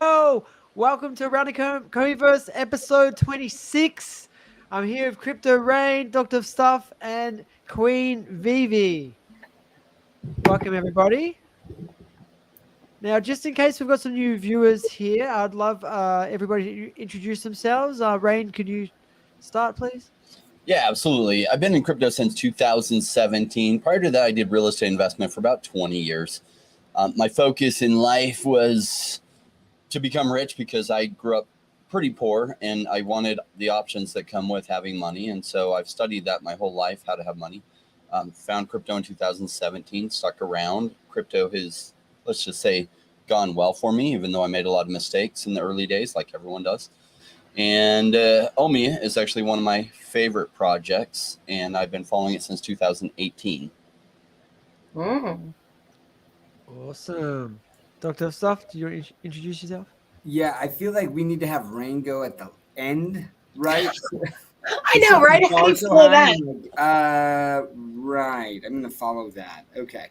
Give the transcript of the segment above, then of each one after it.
Yo, welcome to Around the EcomiVerse episode 26. I'm here with Crypto Rain, Doctor of Stuff, and Queen VeVe. Welcome, everybody. Now, just in case we've got some new viewers here, I'd love everybody to introduce themselves. Rain, could you start, please? Yeah, absolutely. I've been in crypto since 2017. Prior to that, I did real estate investment for about 20 years. My focus in life was to become rich because I grew up pretty poor and I wanted the options that come with having money. And so I've studied that my whole life, how to have money. Found crypto in 2017, stuck around. Crypto has, let's just say, gone well for me, even though I made a lot of mistakes in the early days, like everyone does. And Omi is actually one of my favorite projects, and I've been following it since 2018. Mm. Awesome. Doctor of Stuff, do you want to introduce yourself? Yeah, I feel like we need to have rain go at the end, right? I know, right? How do you follow that? Right. I'm gonna follow that. Okay.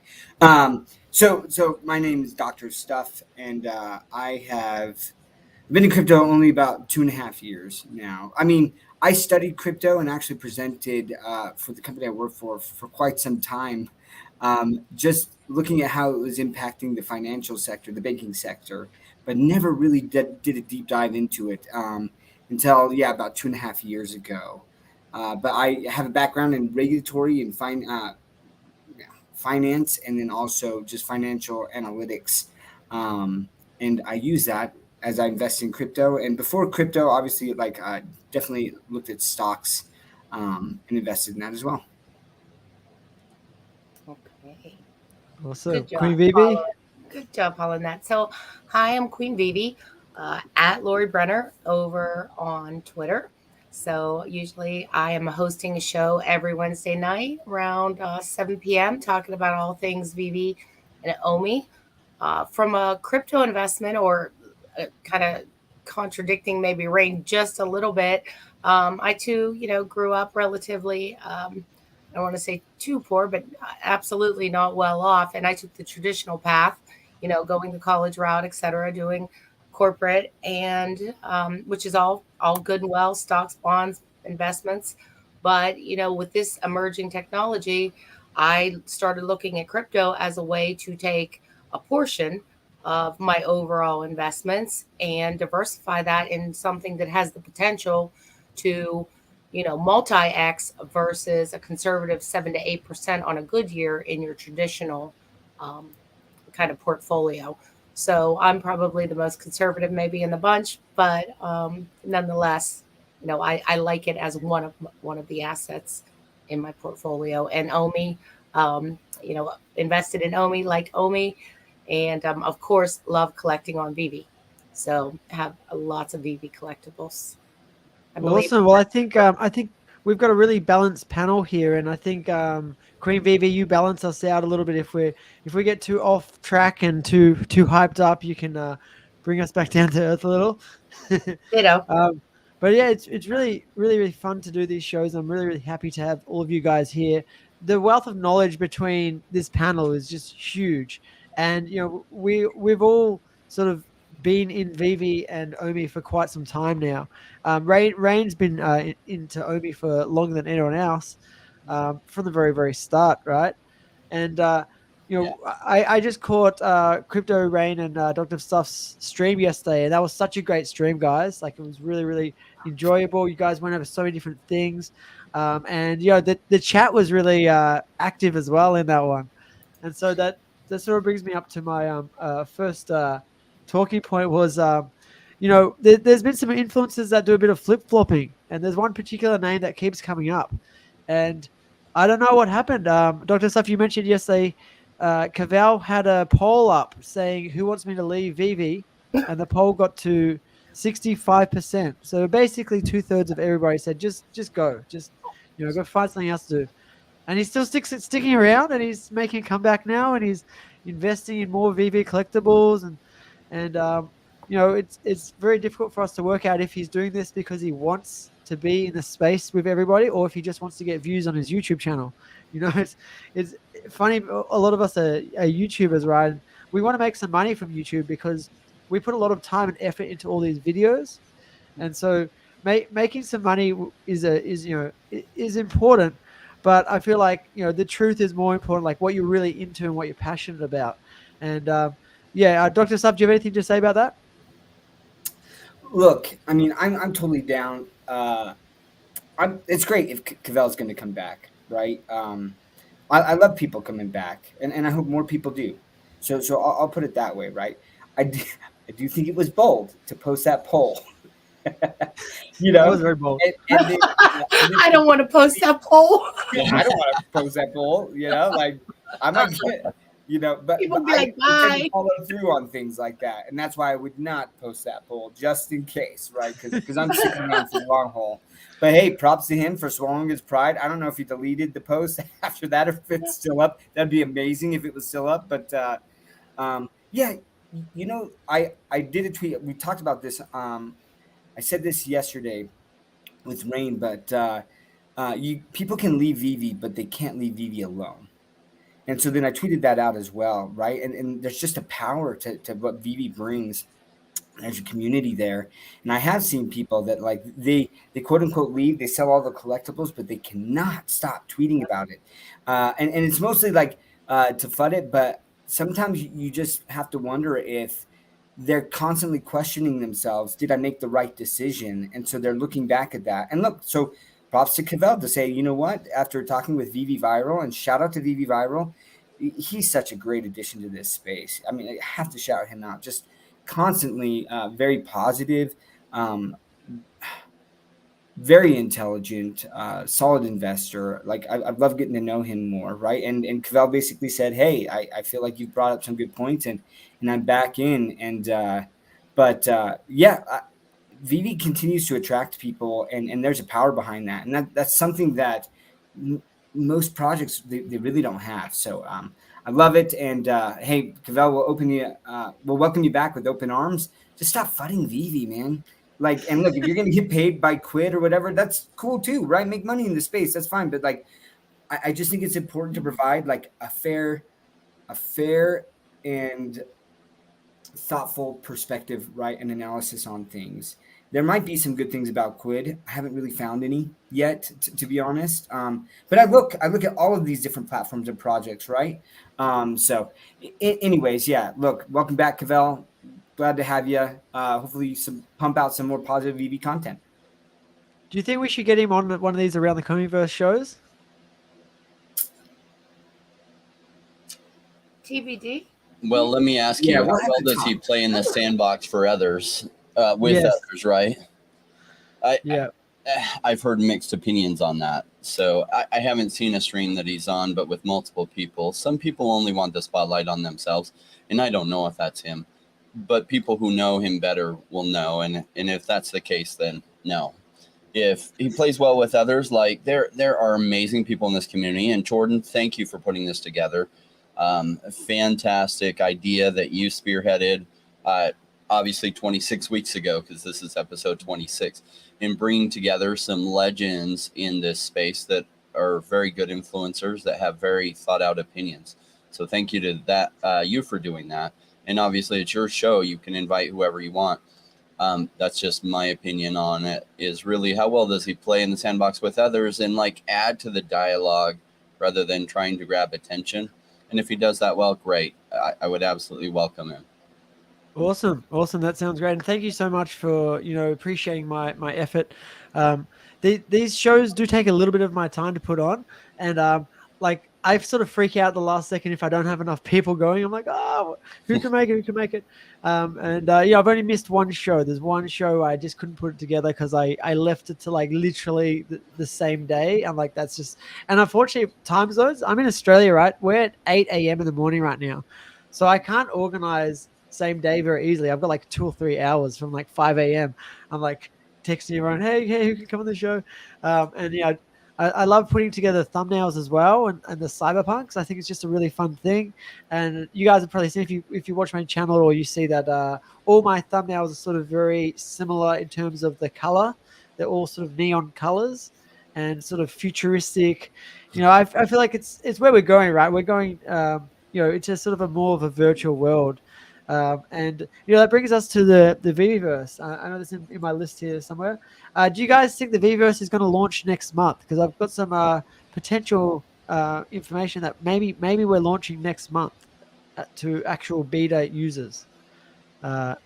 So my name is Dr. Stuff, and I have been in crypto only about 2.5 years now. I mean, I studied crypto and actually presented for the company I work for quite some time. Just looking at how it was impacting the financial sector, the banking sector, but never really did a deep dive into it until, about 2.5 years ago. But I have a background in regulatory and finance, and then also just financial analytics. And I use that as I invest in crypto. And before crypto, obviously, definitely looked at stocks and invested in that as well. Okay. Awesome. Good Queen job, VeVe? Paula. Good job, following that. So, hi, I'm Queen VeVe at Lori Brenner over on Twitter. So, usually I am hosting a show every Wednesday night around 7 p.m., talking about all things VeVe and Omi. From a crypto investment or kind of contradicting maybe Rain just a little bit, I too, grew up relatively. I don't want to say too poor, but absolutely not well off. And I took the traditional path, going the college route, et cetera, doing corporate and which is all good and well, stocks, bonds, investments. But with this emerging technology, I started looking at crypto as a way to take a portion of my overall investments and diversify that in something that has the potential to multi-X versus a conservative 7 to 8% on a good year in your traditional um, kind of portfolio. So I'm probably the most conservative maybe in the bunch, but nonetheless, I like it as one of the assets in my portfolio. And Omi, invested in Omi, like Omi, and of course love collecting on VeVe. So have lots of VeVe collectibles. I believe. Awesome. Well, I think we've got a really balanced panel here, and I think Queen VeVe, you balance us out a little bit. If we get too off track and too hyped up, you can bring us back down to earth a little. Ditto. But yeah, it's really fun to do these shows. I'm really happy to have all of you guys here. The wealth of knowledge between this panel is just huge, and we've all sort of been in VeVe and Omi for quite some time now. Rain's been into Omi for longer than anyone else, from the very start, right? And Yeah. I just caught Crypto Rain and Dr. Stuff's stream yesterday, and that was such a great stream, guys. Like, it was really enjoyable. You guys went over so many different things, and the chat was really active as well in that one. And so that sort of brings me up to my first talking point was, there's been some influencers that do a bit of flip flopping, and there's one particular name that keeps coming up, and I don't know what happened. Dr. Stuff, you mentioned yesterday, Cavell had a poll up saying who wants me to leave VeVe, and the poll got to 65%. So basically 2/3 of everybody said just go, just go find something else to do. And he's still sticking around, and he's making a comeback now, and he's investing in more VeVe collectibles, and it's very difficult for us to work out if he's doing this because he wants to be in the space with everybody, or if he just wants to get views on his YouTube channel. It's funny. A lot of us are YouTubers, right? We want to make some money from YouTube because we put a lot of time and effort into all these videos, and so making some money is important. But I feel like the truth is more important, like what you're really into and what you're passionate about. And Dr. Sub, do you have anything to say about that? Look, I mean, I'm totally down. It's great if Cavell's going to come back, right? I love people coming back, and I hope more people do. So I'll put it that way, right? I do, I do think it was bold to post that poll. You That know, was very bold. I don't want to post that poll. I don't want to post that poll. You know, like I might get, but People be I like, tend bye. to follow through on things like that, and that's why I would not post that poll just in case, right? Because I'm sticking around for the long haul. But hey, props to him for swallowing his pride. I don't know if he deleted the post after that or if it's still up. That'd be amazing if it was still up. But yeah, I did a tweet. We talked about this. I said this yesterday with Rain, but people can leave VeVe, but they can't leave VeVe alone. And so then I tweeted that out as well, right? And there's just a power to what VeVe brings. There's a community there, and I have seen people that like they quote unquote leave, they sell all the collectibles, but they cannot stop tweeting about it, and it's mostly like to FUD it, but sometimes you just have to wonder if they're constantly questioning themselves. Did I make the right decision? And so they're looking back at that. And look, so props to Cavell to say, you know what? After talking with VeVe Viral, and shout out to VeVe Viral, he's such a great addition to this space. I mean, I have to shout him out. Just constantly very positive, very intelligent, solid investor. Like I love getting to know him more, right? And Cavell basically said, hey, I feel like you've brought up some good points, and I'm back in. And VeVe continues to attract people, and there's a power behind that, and that's something that most projects they really don't have. So I love it. And hey, Cavell, we'll welcome you back with open arms. Just stop fighting VeVe, man. Like, and look, if you're gonna get paid by quid or whatever, that's cool too, right? Make money in the space, that's fine. But like, I just think it's important to provide like a fair and thoughtful perspective, right, and analysis on things. There might be some good things about Quid. I haven't really found any yet, to be honest. But I look at all of these different platforms and projects, right? Anyways, yeah. Look, welcome back, Cavell. Glad to have you. Hopefully, pump out some more positive VeVe content. Do you think we should get him on one of these around the EcomiVerse shows? TBD. Well, let me ask you, how well does he play in the sandbox for others? Others, right? I've heard mixed opinions on that. So I haven't seen a stream that he's on, but with multiple people. Some people only want the spotlight on themselves, and I don't know if that's him. But people who know him better will know, and if that's the case, then no. If he plays well with others, like there are amazing people in this community. And Jordan, thank you for putting this together. A fantastic idea that you spearheaded. Obviously 26 weeks ago, because this is episode 26, in bringing together some legends in this space that are very good influencers that have very thought out opinions. So thank you to you for doing that. And obviously it's your show. You can invite whoever you want. That's just my opinion on it, is really how well does he play in the sandbox with others and like add to the dialogue rather than trying to grab attention. And if he does that well, great. I would absolutely welcome him. Awesome. That sounds great. And thank you so much for, appreciating my effort. These shows do take a little bit of my time to put on. And I sort of freak out the last second if I don't have enough people going. I'm like, oh, who can make it? I've only missed one show. There's one show I just couldn't put it together because I left it to like literally the same day. I'm like, that's just, and unfortunately time zones, I'm in Australia, right? We're at 8 a.m. in the morning right now. So I can't organize same day very easily. I've got like 2 or 3 hours from like 5 a.m. I'm like texting everyone, hey, who can come on the show? I love putting together thumbnails as well and the cyberpunks. I think it's just a really fun thing. And you guys have probably seen, if you watch my channel, or you see that all my thumbnails are sort of very similar in terms of the color. They're all sort of neon colors and sort of futuristic. I feel like it's where we're going, right? We're going, it's just sort of more of a virtual world. And that brings us to the VeVeVerse. I know this in my list here somewhere. Do you guys think the VeVeVerse is going to launch next month? Because I've got some potential information that maybe we're launching next month to actual beta users. Dr.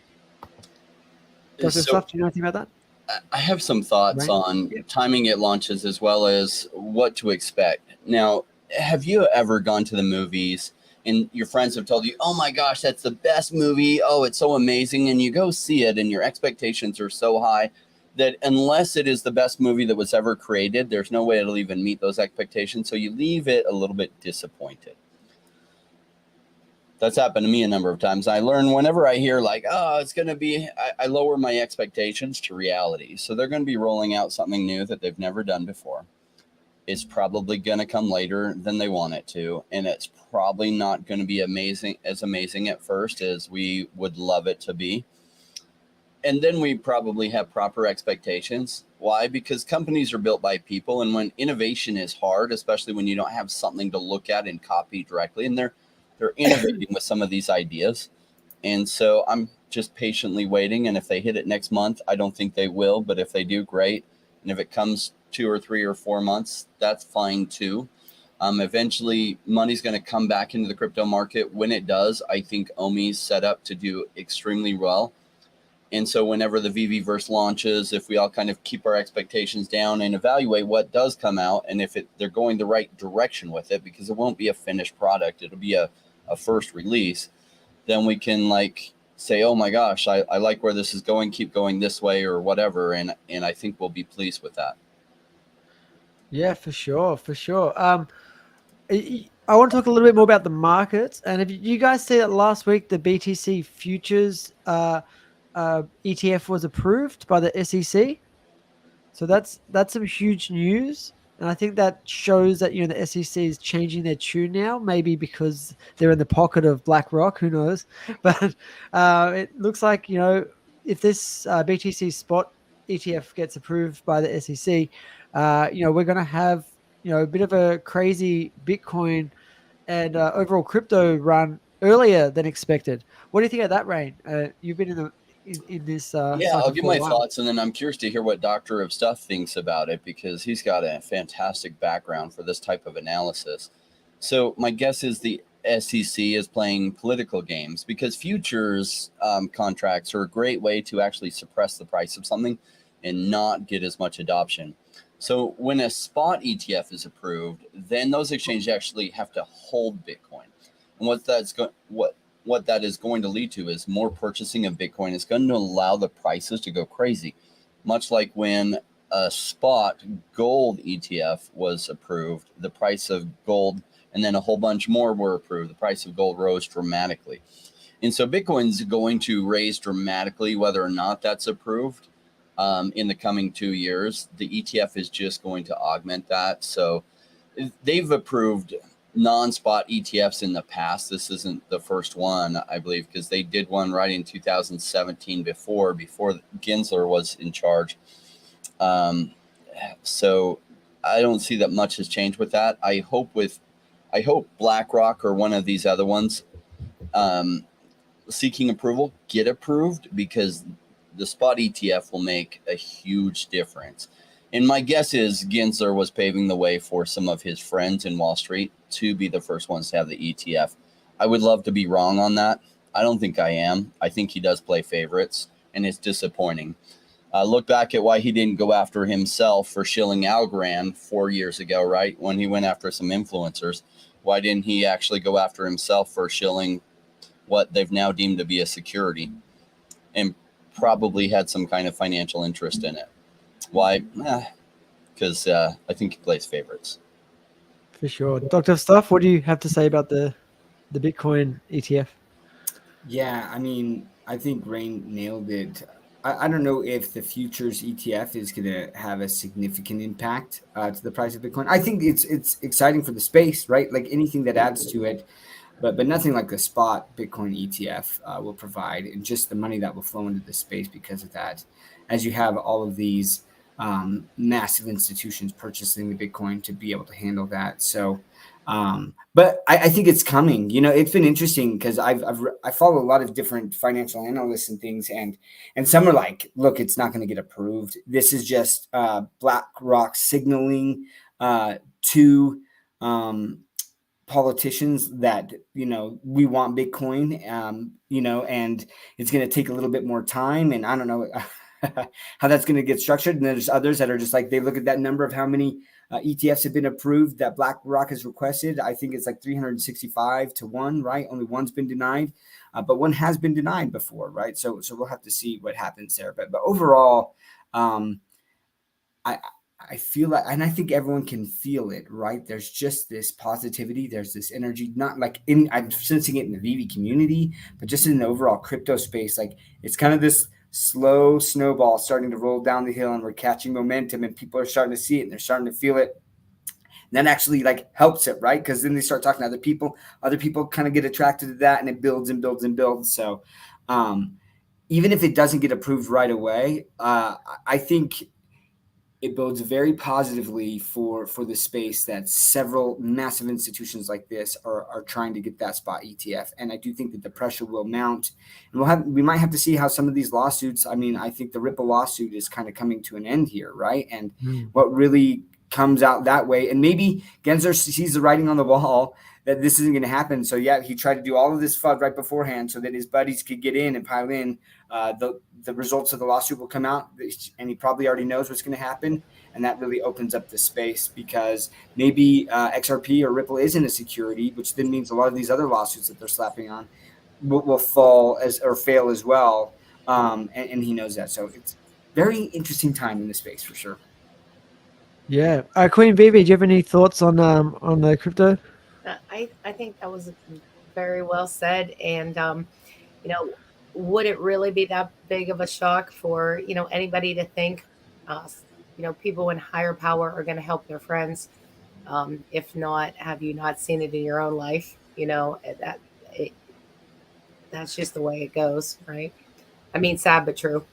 So Stuff, do you know anything about that? I have some thoughts Right. on Yep. timing it launches as well as what to expect. Now, have you ever gone to the movies and your friends have told you, oh my gosh, that's the best movie. Oh, it's so amazing. And you go see it and your expectations are so high that unless it is the best movie that was ever created, there's no way it'll even meet those expectations. So you leave it a little bit disappointed. That's happened to me a number of times. I learn whenever I hear like, oh, it's going to be, I lower my expectations to reality. So they're going to be rolling out something new that they've never done before. It's probably going to come later than they want it to. And it's probably not going to be amazing at first as we would love it to be. And then we probably have proper expectations. Why? Because companies are built by people. And when innovation is hard, especially when you don't have something to look at and copy directly, and they're innovating with some of these ideas. And so I'm just patiently waiting. And if they hit it next month, I don't think they will. But if they do, great. And if it comes 2 or 3 or 4 months, that's fine too. Eventually, money's going to come back into the crypto market. When it does, I think OMI's set up to do extremely well. And so whenever the VeVeVerse launches, if we all kind of keep our expectations down and evaluate what does come out, and if they're going the right direction with it, because it won't be a finished product, it'll be a first release, then we can like say, oh my gosh, I like where this is going, keep going this way or whatever. And I think we'll be pleased with that. Yeah, for sure. I want to talk a little bit more about the market. And if you guys see that last week, the BTC futures ETF was approved by the SEC. So that's some huge news. And I think that shows that, the SEC is changing their tune now, maybe because they're in the pocket of BlackRock, who knows? But it looks like, if this BTC spot ETF gets approved by the SEC, we're going to have, a bit of a crazy Bitcoin and overall crypto run earlier than expected. What do you think of that, Rain? You've been in this Yeah, I'll give my while. thoughts, and then I'm curious to hear what Doctor of Stuff thinks about it because he's got a fantastic background for this type of analysis. So my guess is the SEC is playing political games because futures contracts are a great way to actually suppress the price of something and not get as much adoption. So when a spot ETF is approved, then those exchanges actually have to hold Bitcoin. And what that is going to lead to is more purchasing of Bitcoin. It's going to allow the prices to go crazy, much like when a spot gold ETF was approved, the price of gold, and then a whole bunch more were approved. The price of gold rose dramatically. And so Bitcoin's going to raise dramatically, whether or not that's approved in the coming 2 years. The ETF is just going to augment that. So they've approved non-spot ETFs in the past. This isn't the first one, I believe, because they did one right in 2017 before Gensler was in charge. So I don't see that much has changed with that. I hope BlackRock or one of these other ones seeking approval get approved because the spot ETF will make a huge difference. And my guess is Gensler was paving the way for some of his friends in Wall Street to be the first ones to have the ETF. I would love to be wrong on that. I don't think I am. I think he does play favorites, and it's disappointing. Look back at why he didn't go after himself for shilling Algorand 4 years ago, right? When he went after some influencers. Why didn't he actually go after himself for shilling what they've now deemed to be a security and probably had some kind of financial interest in it? Why? Because I think he plays favorites. For sure. Dr. Stuff, what do you have to say about the Bitcoin ETF? Yeah, I mean, I think Rain nailed it. I don't know if the futures ETF is going to have a significant impact to the price of Bitcoin. I think it's exciting for the space, right? Like anything that adds to it, but nothing like the spot Bitcoin ETF will provide, and just the money that will flow into the space because of that. As you have all of these massive institutions purchasing the Bitcoin to be able to handle that. So But I think it's coming. It's been interesting because I follow a lot of different financial analysts and things, and some are like, look, it's not going to get approved. This is just BlackRock signaling to politicians that we want Bitcoin, and it's going to take a little bit more time, and I don't know how that's going to get structured. And there's others that are just like, they look at that number of how many ETFs have been approved that BlackRock has requested. I think it's like 365 to 1, right? Only one's been denied, but one has been denied before, right? So we'll have to see what happens there. But overall, I feel like, and I think everyone can feel it, right? There's just this positivity. There's this energy, not like I'm sensing it in the VeVe community, but just in the overall crypto space. Like, it's kind of this slow snowball starting to roll down the hill, and we're catching momentum, and people are starting to see it, and they're starting to feel it. And that actually like helps it, right? Because then they start talking to other people kind of get attracted to that, and it builds and builds and builds. So even if it doesn't get approved right away, I think it bodes very positively for the space that several massive institutions like this are trying to get that spot ETF. And I do think that the pressure will mount, and we might have to see how some of these lawsuits, I mean, I think the Ripple lawsuit is kind of coming to an end here, right? And what really comes out that way. And maybe Gensler sees the writing on the wall that this isn't going to happen. So yeah, he tried to do all of this FUD right beforehand so that his buddies could get in and pile in. The results of the lawsuit will come out, and he probably already knows what's going to happen. And that really opens up the space, because maybe XRP or Ripple isn't a security, which then means a lot of these other lawsuits that they're slapping on will fall or fail as well. And he knows that. So it's very interesting time in the space for sure. Yeah. Queen VeVe, do you have any thoughts on the crypto? I think that was very well said. And, would it really be that big of a shock for, anybody to think, people in higher power are going to help their friends? If not, have you not seen it in your own life? That's just the way it goes, right? I mean, sad but true.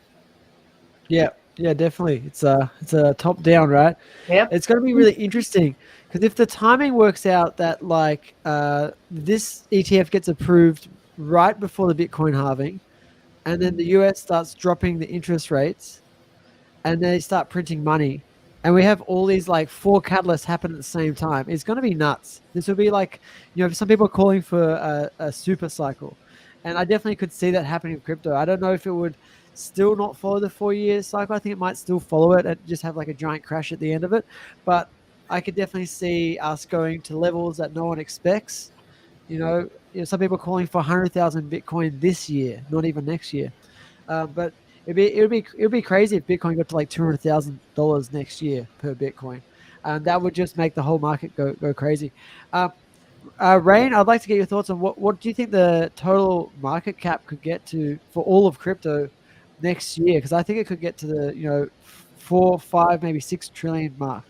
Yeah, definitely. It's a top down, right? Yep. It's going to be really interesting, because if the timing works out that like this ETF gets approved right before the Bitcoin halving, and then the US starts dropping the interest rates, and they start printing money, and we have all these like 4 catalysts happen at the same time, it's going to be nuts. This will be like, some people are calling for a super cycle, and I definitely could see that happening with crypto. I don't know if it would still not follow the 4-year cycle. I think it might still follow it and just have like a giant crash at the end of it. But I could definitely see us going to levels that no one expects. Some people are calling for 100,000 Bitcoin this year, not even next year. But it'd be crazy if Bitcoin got to like $200,000 next year per Bitcoin. That would just make the whole market go crazy. Rain, I'd like to get your thoughts on what do you think the total market cap could get to for all of crypto next year? Because I think it could get to the 4, 5, maybe 6 trillion mark.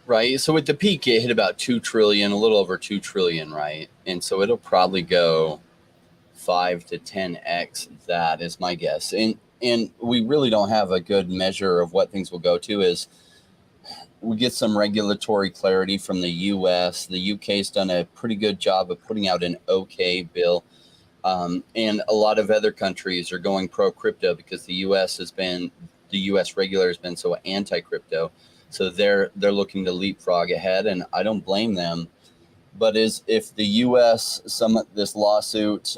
Right. So at the peak, it hit about 2 trillion, a little over 2 trillion, right? And so it'll probably go 5 to 10x that is my guess. And we really don't have a good measure of what things will go to. Is we get some regulatory clarity from the US. The UK's done a pretty good job of putting out an okay bill. And a lot of other countries are going pro crypto because the US regulator has been so anti-crypto. So they're looking to leapfrog ahead, and I don't blame them. But if the U.S. this lawsuit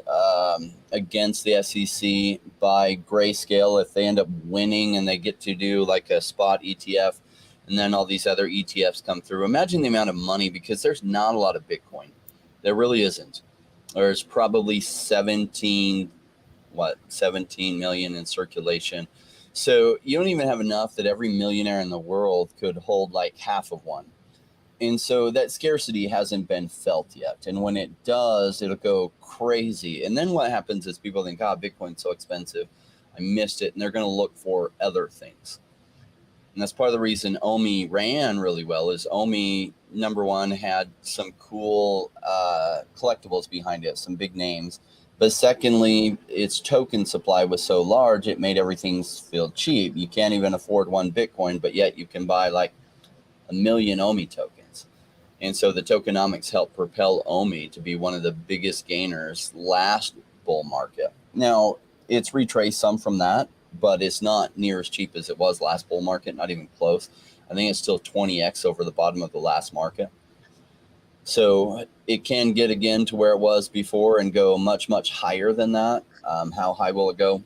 against the SEC by Grayscale, if they end up winning and they get to do like a spot ETF, and then all these other ETFs come through, imagine the amount of money, because there's not a lot of Bitcoin. There really isn't. There's probably 17 million in circulation. So you don't even have enough that every millionaire in the world could hold like half of one. And so that scarcity hasn't been felt yet. And when it does, it'll go crazy. And then what happens is people think, Bitcoin's so expensive, I missed it. And they're going to look for other things. And that's part of the reason OMI ran really well. Is OMI, number one, had some cool collectibles behind it, some big names. But secondly, its token supply was so large, it made everything feel cheap. You can't even afford 1 Bitcoin, but yet you can buy like 1 million OMI tokens. And so the tokenomics helped propel OMI to be one of the biggest gainers last bull market. Now, it's retraced some from that, but it's not near as cheap as it was last bull market, not even close. I think it's still 20x over the bottom of the last market. So it can get again to where it was before and go much, much higher than that. How high will it go?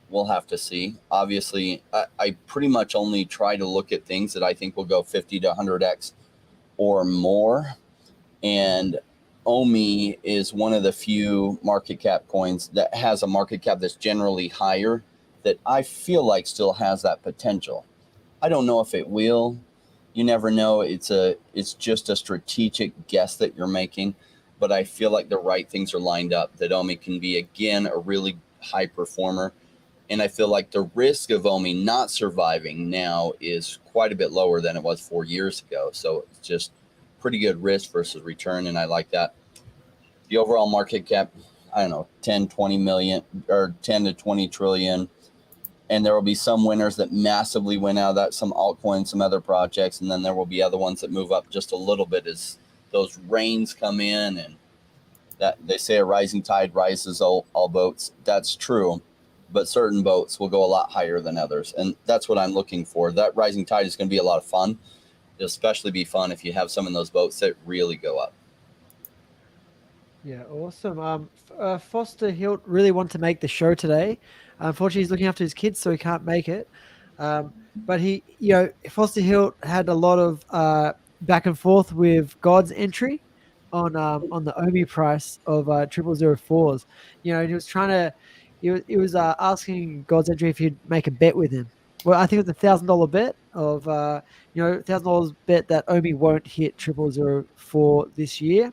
We'll have to see. Obviously, I pretty much only try to look at things that I think will go 50 to 100x or more. And OMI is one of the few market cap coins that has a market cap that's generally higher that I feel like still has that potential. I don't know if it will. You never know. It's just a strategic guess that you're making, but I feel like the right things are lined up that OMI can be, again, a really high performer. And I feel like the risk of OMI not surviving now is quite a bit lower than it was 4 years ago. So it's just pretty good risk versus return, and I like that. The overall market cap, I don't know, 10, 20 million or 10 to 20 trillion. And there will be some winners that massively win out of that, some altcoins, some other projects, and then there will be other ones that move up just a little bit as those rains come in. And that they say a rising tide rises all boats. That's true, but certain boats will go a lot higher than others, and that's what I'm looking for. That rising tide is going to be a lot of fun. It'll especially be fun if you have some of those boats that really go up. Yeah, awesome. Foster Hilt really wanted to make the show today. Unfortunately, he's looking after his kids, so he can't make it. But Foster Hilt had a lot of back and forth with God's entry on the OMI price of 0004s. He was trying to, he was asking God's entry if he'd make a bet with him. Well, I think it was $1,000 bet of $1,000 bet that OMI won't hit 0004 this year.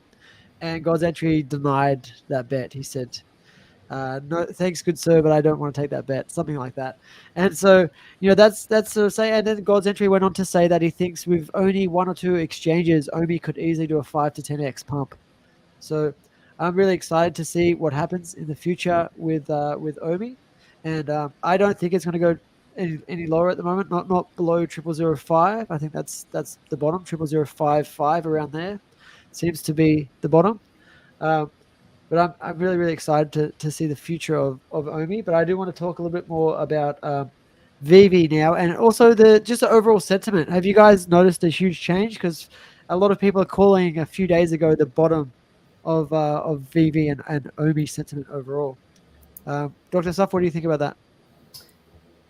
And God's entry denied that bet. He said, "No, thanks, good sir, but I don't want to take that bet." Something like that. And so, that's sort of say. And then God's entry went on to say that he thinks with only one or two exchanges, OMI could easily do a 5 to 10x pump. So, I'm really excited to see what happens in the future with OMI. And I don't think it's going to go any lower at the moment. Not below 0005. I think that's the bottom. 0055 around there seems to be the bottom. But I'm really, really excited to see the future of OMI. But I do want to talk a little bit more about VeVe now, and also just the overall sentiment. Have you guys noticed a huge change? Because a lot of people are calling a few days ago the bottom of VeVe and OMI sentiment overall. Dr. Suff, what do you think about that?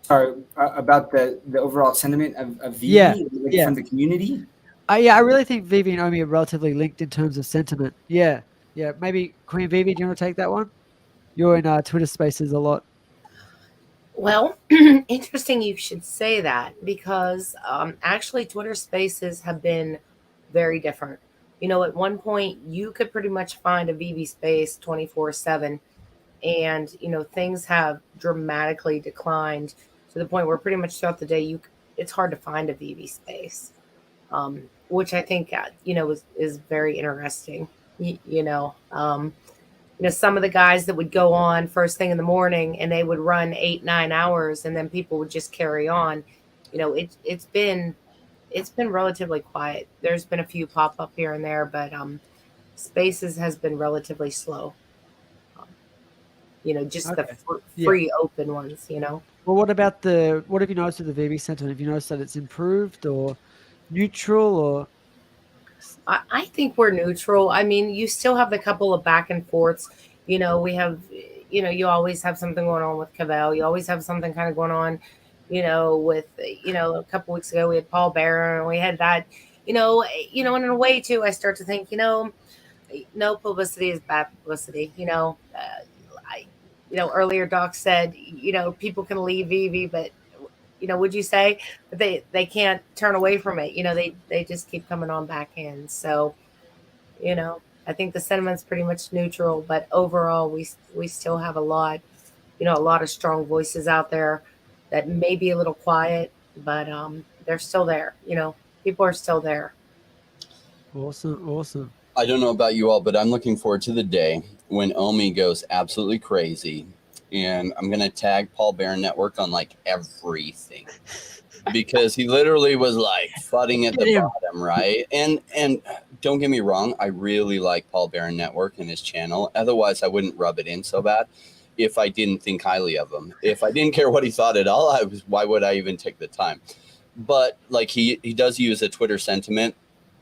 Sorry, about the overall sentiment of VeVe from the community? I really think VeVe and OMI are relatively linked in terms of sentiment. Yeah. Maybe Queen VeVe, do you want to take that one? You're in Twitter Spaces a lot. Well, interesting you should say that, because actually Twitter Spaces have been very different. At one point you could pretty much find a VeVe space 24/7, and things have dramatically declined to the point where pretty much throughout the day it's hard to find a VeVe space. Which I think is very interesting. Some of the guys that would go on first thing in the morning and they would run 8-9 hours, and then people would just carry on. It's been relatively quiet. There's been a few pop up here and there, but Spaces has been relatively slow. Just okay. The free open ones. Well, what have you noticed with the VeVe sentiment? Have you noticed that it's improved or neutral, or? I think we're neutral. I mean, you still have the couple of back and forths. We have, you always have something going on with Cavell. You always have something kind of going on, with, a couple weeks ago we had Paul Barron, and we had that, and in a way too, I start to think, no publicity is bad publicity. Earlier Doc said, people can leave VeVe, but would you say that they can't turn away from it? They just keep coming on back in. So, I think the sentiment's pretty much neutral, but overall we still have a lot of strong voices out there that may be a little quiet, but they're still there. People are still there. Awesome. I don't know about you all, but I'm looking forward to the day when OMI goes absolutely crazy and I'm gonna tag Paul Barron Network on like everything because he literally was like fudding at Get the him. bottom, right? And don't get me wrong, I really like Paul Barron Network and his channel. Otherwise, I wouldn't rub it in so bad if I didn't think highly of him. If I didn't care what he thought at all, why would I even take the time? But like he does use a Twitter sentiment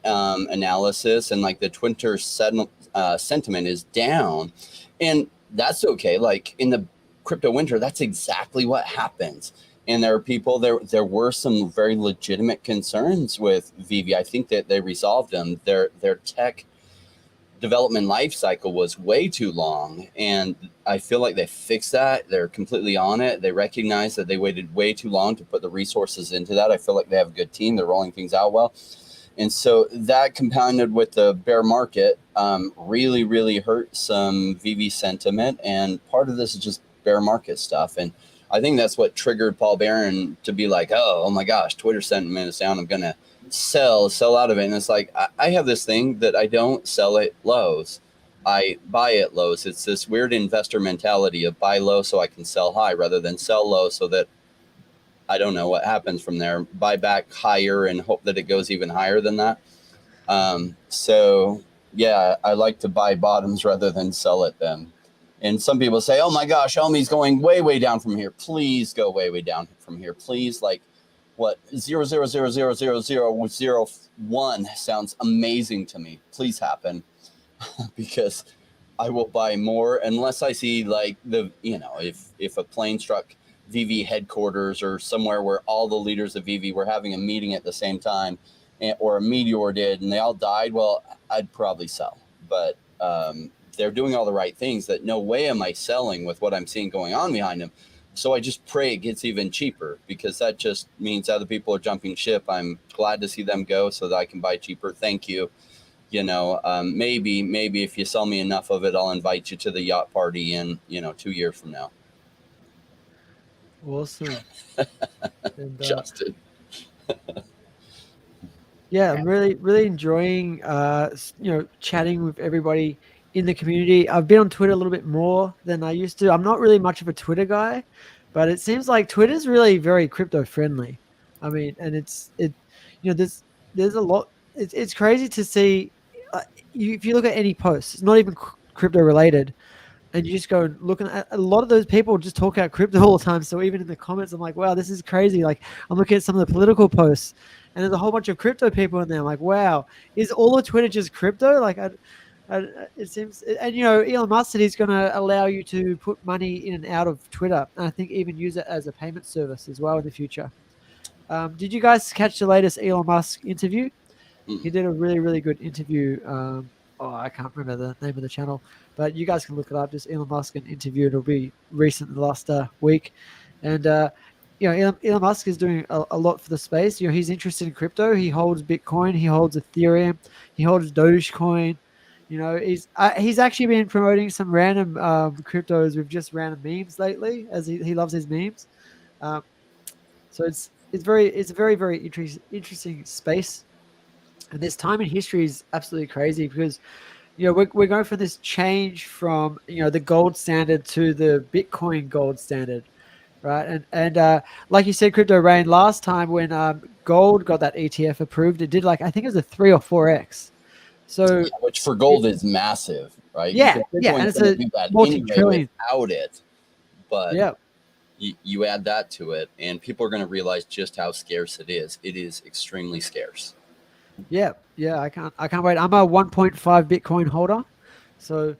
analysis, and like the Twitter sentiment is down, and that's okay. Like in the crypto winter, that's exactly what happens. And there are people there were some very legitimate concerns with VeVe. I think that they resolved them. Their tech development life cycle was way too long, and I feel like they fixed that. They're completely on it. They recognize that they waited way too long to put the resources into that. I feel like they have a good team. They're rolling things out well. And so that compounded with the bear market really hurt some VeVe sentiment. And part of this is just bear market stuff. And I think that's what triggered Paul Barron to be like, oh my gosh, Twitter sentiment is down. I'm going to sell out of it. And it's like, I have this thing that I don't sell at lows. I buy at lows. It's this weird investor mentality of buy low so I can sell high rather than sell low so that I don't know what happens from there. Buy back higher and hope that it goes even higher than that. So yeah, I like to buy bottoms rather than sell at them. And some people say, oh my gosh, Omi's going way down from here. Please go way down from here. Please, like what 0.0000001 sounds amazing to me. Please happen because I will buy more unless I see like if a plane struck VeVe headquarters or somewhere where all the leaders of VeVe were having a meeting at the same time, or a meteor did and they all died, well, I'd probably sell. But they're doing all the right things that no way am I selling with what I'm seeing going on behind them. So I just pray it gets even cheaper because that just means other people are jumping ship. I'm glad to see them go so that I can buy cheaper. Thank you. Maybe if you sell me enough of it, I'll invite you to the yacht party in, 2 years from now. Awesome. And, Justin. yeah, I'm really enjoying, chatting with everybody in the community. I've been on Twitter a little bit more than I used to. I'm not really much of a Twitter guy, but it seems like Twitter's really very crypto friendly. I mean, and there's a lot. It's crazy to see. If you look at any post, it's not even crypto related, and you just go and look at a lot of those people just talk about crypto all the time. So even in the comments, I'm like, wow, this is crazy. Like I'm looking at some of the political posts, and there's a whole bunch of crypto people in there. I'm like, wow, is all of Twitter just crypto? Like it seems, and Elon Musk said he's going to allow you to put money in and out of Twitter, and I think even use it as a payment service as well in the future. Did you guys catch the latest Elon Musk interview? He did a really good interview. I can't remember the name of the channel, but you guys can look it up. Just Elon Musk an interview. It'll be recent in the last week, and Elon Musk is doing a lot for the space. He's interested in crypto. He holds Bitcoin. He holds Ethereum. He holds Dogecoin. He's actually been promoting some random cryptos with just random memes lately, as he loves his memes. So it's a very interesting space. And this time in history is absolutely crazy because, we're going from this change from, the gold standard to the Bitcoin gold standard, right? And like you said, Crypto Rain, last time when gold got that ETF approved, it did I think it was a 3 or 4x. So which for gold is massive, right? Yeah, and it's a multi-trillion without it, but yeah. You add that to it, and people are going to realize just how scarce it is. It is extremely scarce. Yeah, I can't wait. I'm a 1.5 Bitcoin holder, so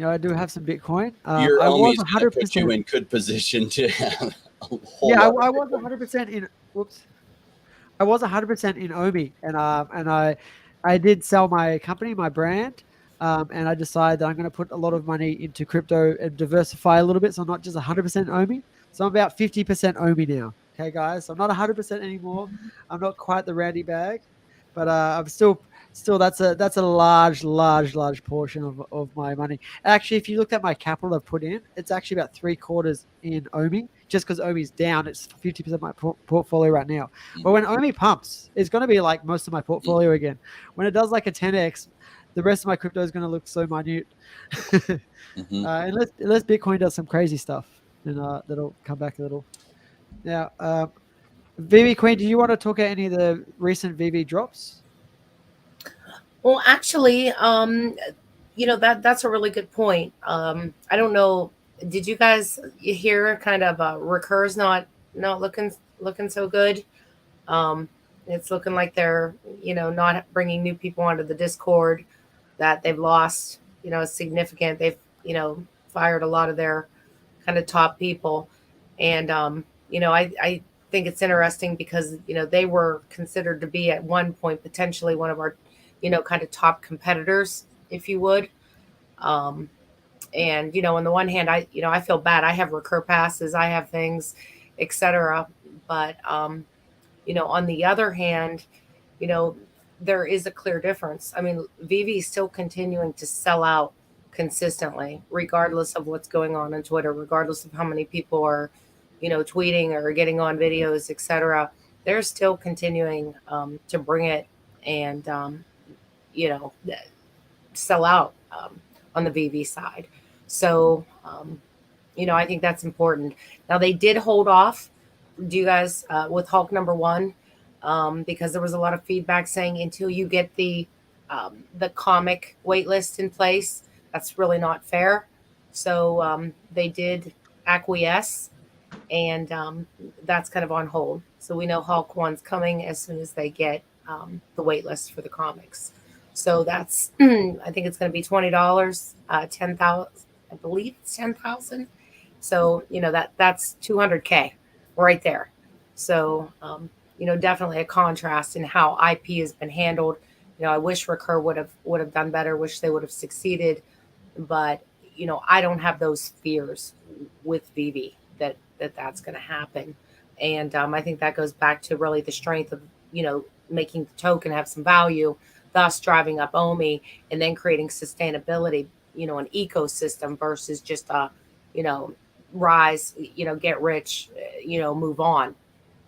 I do have some Bitcoin. Your I was 100% put you in good position to have a whole I lot was 100% in. Whoops, I was 100% in Omi, and I did sell my company, my brand, and I decided that I'm going to put a lot of money into crypto and diversify a little bit, so I'm not just 100% Omi. So I'm about 50% Omi now. Okay, guys, so I'm not 100% anymore. I'm not quite the Randy bag. But I'm still that's a large portion of my money. Actually, if you look at my capital I've put in, it's actually about 3/4 in Omi. Just because Omi's down, it's 50% of my portfolio right now. But when Omi pumps, it's going to be like most of my portfolio again. When it does like a 10x, the rest of my crypto is going to look so minute. Unless Bitcoin does some crazy stuff. and that'll come back a little. Now, VeVe Queen, do you want to talk about any of the recent VeVe drops? Well, actually, that's a really good point. I don't know. Did you guys hear kind of Recur's not looking so good? Um, it's looking like they're not bringing new people onto the Discord. That they've lost significant. They've fired a lot of their kind of top people, and I think it's interesting because they were considered to be at one point potentially one of our kind of top competitors, if you would. Um, and on the one hand, I feel bad. I have recur passes, I have things, etc. But on the other hand, you know, there is a clear difference. I mean, VeVe is still continuing to sell out consistently, regardless of what's going on Twitter, regardless of how many people are, tweeting or getting on videos, etc. They're still continuing to bring it and you know sell out on the VeVe side. So I think that's important. Now they did hold off. Do you guys with Hulk #1 because there was a lot of feedback saying until you get the comic waitlist in place, that's really not fair. So they did acquiesce, and that's kind of on hold. So we know Hulk 1's coming as soon as they get the waitlist for the comics. So that's I think it's going to be $20, 10,000. I believe it's 10,000. So that's 200K right there. So definitely a contrast in how IP has been handled. I wish Recur would have done better. Wish they would have succeeded, but I don't have those fears with VeVe that's going to happen. And I think that goes back to really the strength of making the token have some value, thus driving up OMI, and then creating sustainability. An ecosystem versus just a rise, get rich, move on.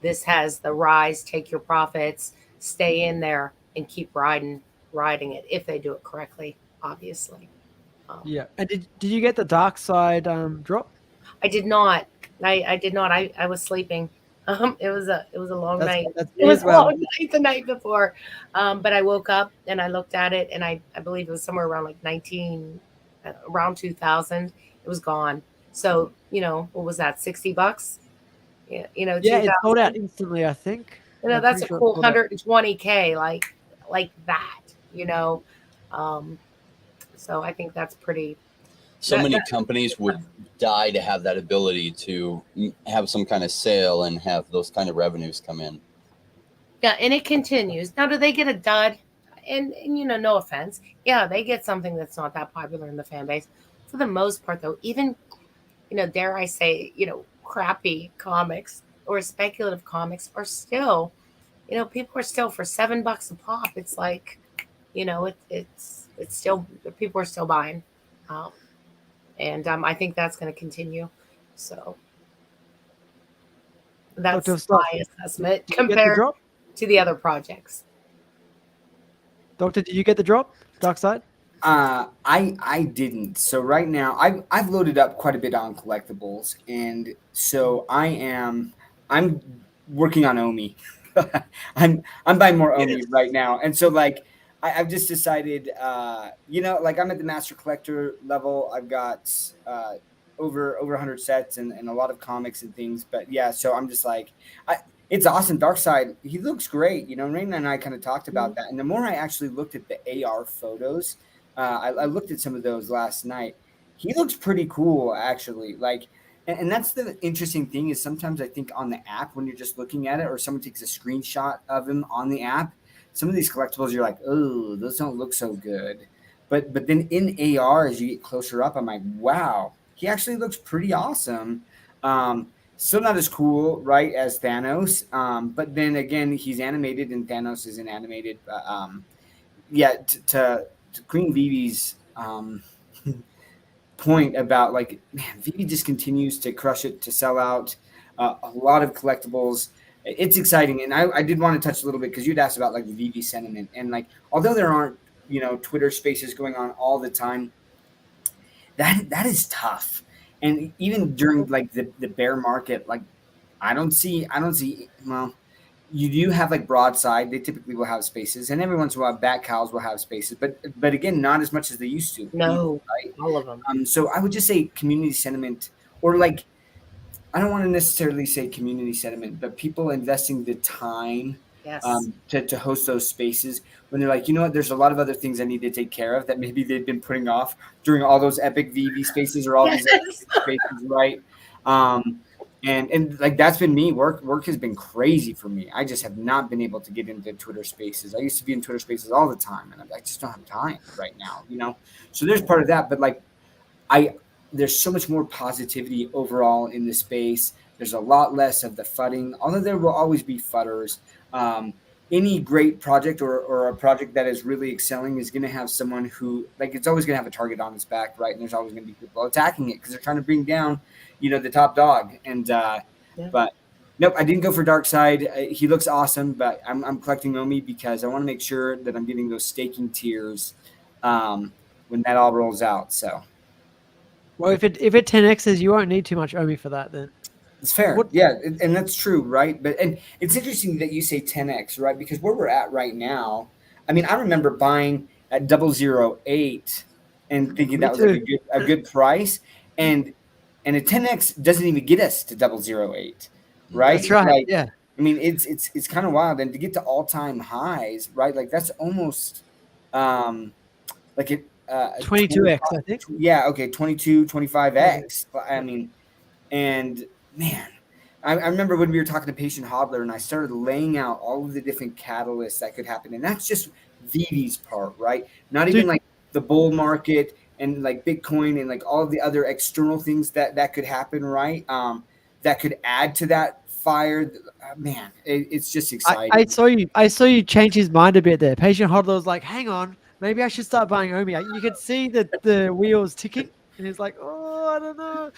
This has the rise, take your profits, stay in there, and keep riding it if they do it correctly, obviously. Yeah. And did you get the dark side drop? I did not. I did not. I was sleeping. It was a long night. It me was as a well. long night the night before. But I woke up and I looked at it, and I believe it was somewhere around like around 2000. It was gone. So what was that? $60? Yeah, Yeah, it 2000. sold out instantly, I think. I'm That's pretty a sure it cool sold out. 120K, like that. Um, so I think that's pretty. So many companies would die to have that ability to have some kind of sale and have those kind of revenues come in. Yeah, and it continues. Now, do they get a dud? And no offense. Yeah, they get something that's not that popular in the fan base. For the most part, though, even, dare I say, crappy comics or speculative comics are still, people are still for $7 a pop. It's like, it's still, people are still buying. And I think that's going to continue. So that's Dr. Stuff, my assessment did you get the compared drop? to the other projects. Doctor, did you get the drop? Dark side? I didn't. So right now I've loaded up quite a bit on collectibles, and so I'm working on OMI. I'm buying more OMI right now, and so I've just decided, like I'm at the master collector level. I've got over 100 sets and a lot of comics and things. But yeah, so I'm just like, it's awesome. Darkseid, he looks great. Raina and I kind of talked about that. And the more I actually looked at the AR photos, I looked at some of those last night. He looks pretty cool, actually. And that's the interesting thing is sometimes I think on the app when you're just looking at it, or someone takes a screenshot of him on the app, some of these collectibles you're like, oh, those don't look so good. But then in AR, as you get closer up, I'm like, wow, he actually looks pretty awesome. Still not as cool, right, as Thanos. But then again, he's animated and Thanos isn't animated. To Queen VeVe's point about man, VeVe just continues to crush it, to sell out a lot of collectibles. It's exciting. And I did want to touch a little bit because you'd asked about the VeVe sentiment. And although there aren't, Twitter spaces going on all the time, that is tough. And even during like the bear market, like I don't see well, you do have like broadside, they typically will have spaces, and every once in a while back cows will have spaces, but again, not as much as they used to either, No, right? all of them. So I would just say community sentiment, or like I don't want to necessarily say community sentiment, but people investing the time Yes. to host those spaces when they're like, you know what, there's a lot of other things I need to take care of that maybe they've been putting off during all those epic VV spaces or all these Yes. spaces, right? Um, and like that's been me. Work has been crazy for me. I just have not been able to get into Twitter Spaces. I used to be in Twitter Spaces all the time, and I just don't have time right now. So there's part of that, but like I there's so much more positivity overall in the space. There's a lot less of the fudding, although there will always be fudders. Any great project or a project that is really excelling is going to have someone who, like, it's always going to have a target on its back, right? And there's always going to be people attacking it because they're trying to bring down, the top dog. And but nope, I didn't go for Dark Side. He looks awesome, but I'm collecting Omi because I want to make sure that I'm getting those staking tiers when that all rolls out. So. Well, if it 10x's, you won't need too much Omi for that then. It's fair. What- Yeah, and that's true, right? And it's interesting that you say 10x, right? Because where we're at right now, I mean, I remember buying at 008 and thinking Me that was like too. a good price, and a 10x doesn't even get us to 008, right? That's right. Like, Yeah. I mean, it's kind of wild, and to get to all-time highs, right? Like that's almost like it 22x, I think. yeah, okay, 22, 25x. I mean, and man, I remember when we were talking to Patient Hodler and I started laying out all of the different catalysts that could happen. And that's just VeVe's part, right? Not even like the bull market and like Bitcoin and like all of the other external things that could happen, right? That could add to that fire. Man, it's just exciting. I saw you change his mind a bit there. Patient Hodler was like, hang on, maybe I should start buying Omi. You could see the wheels ticking. And he's like, oh, I don't know.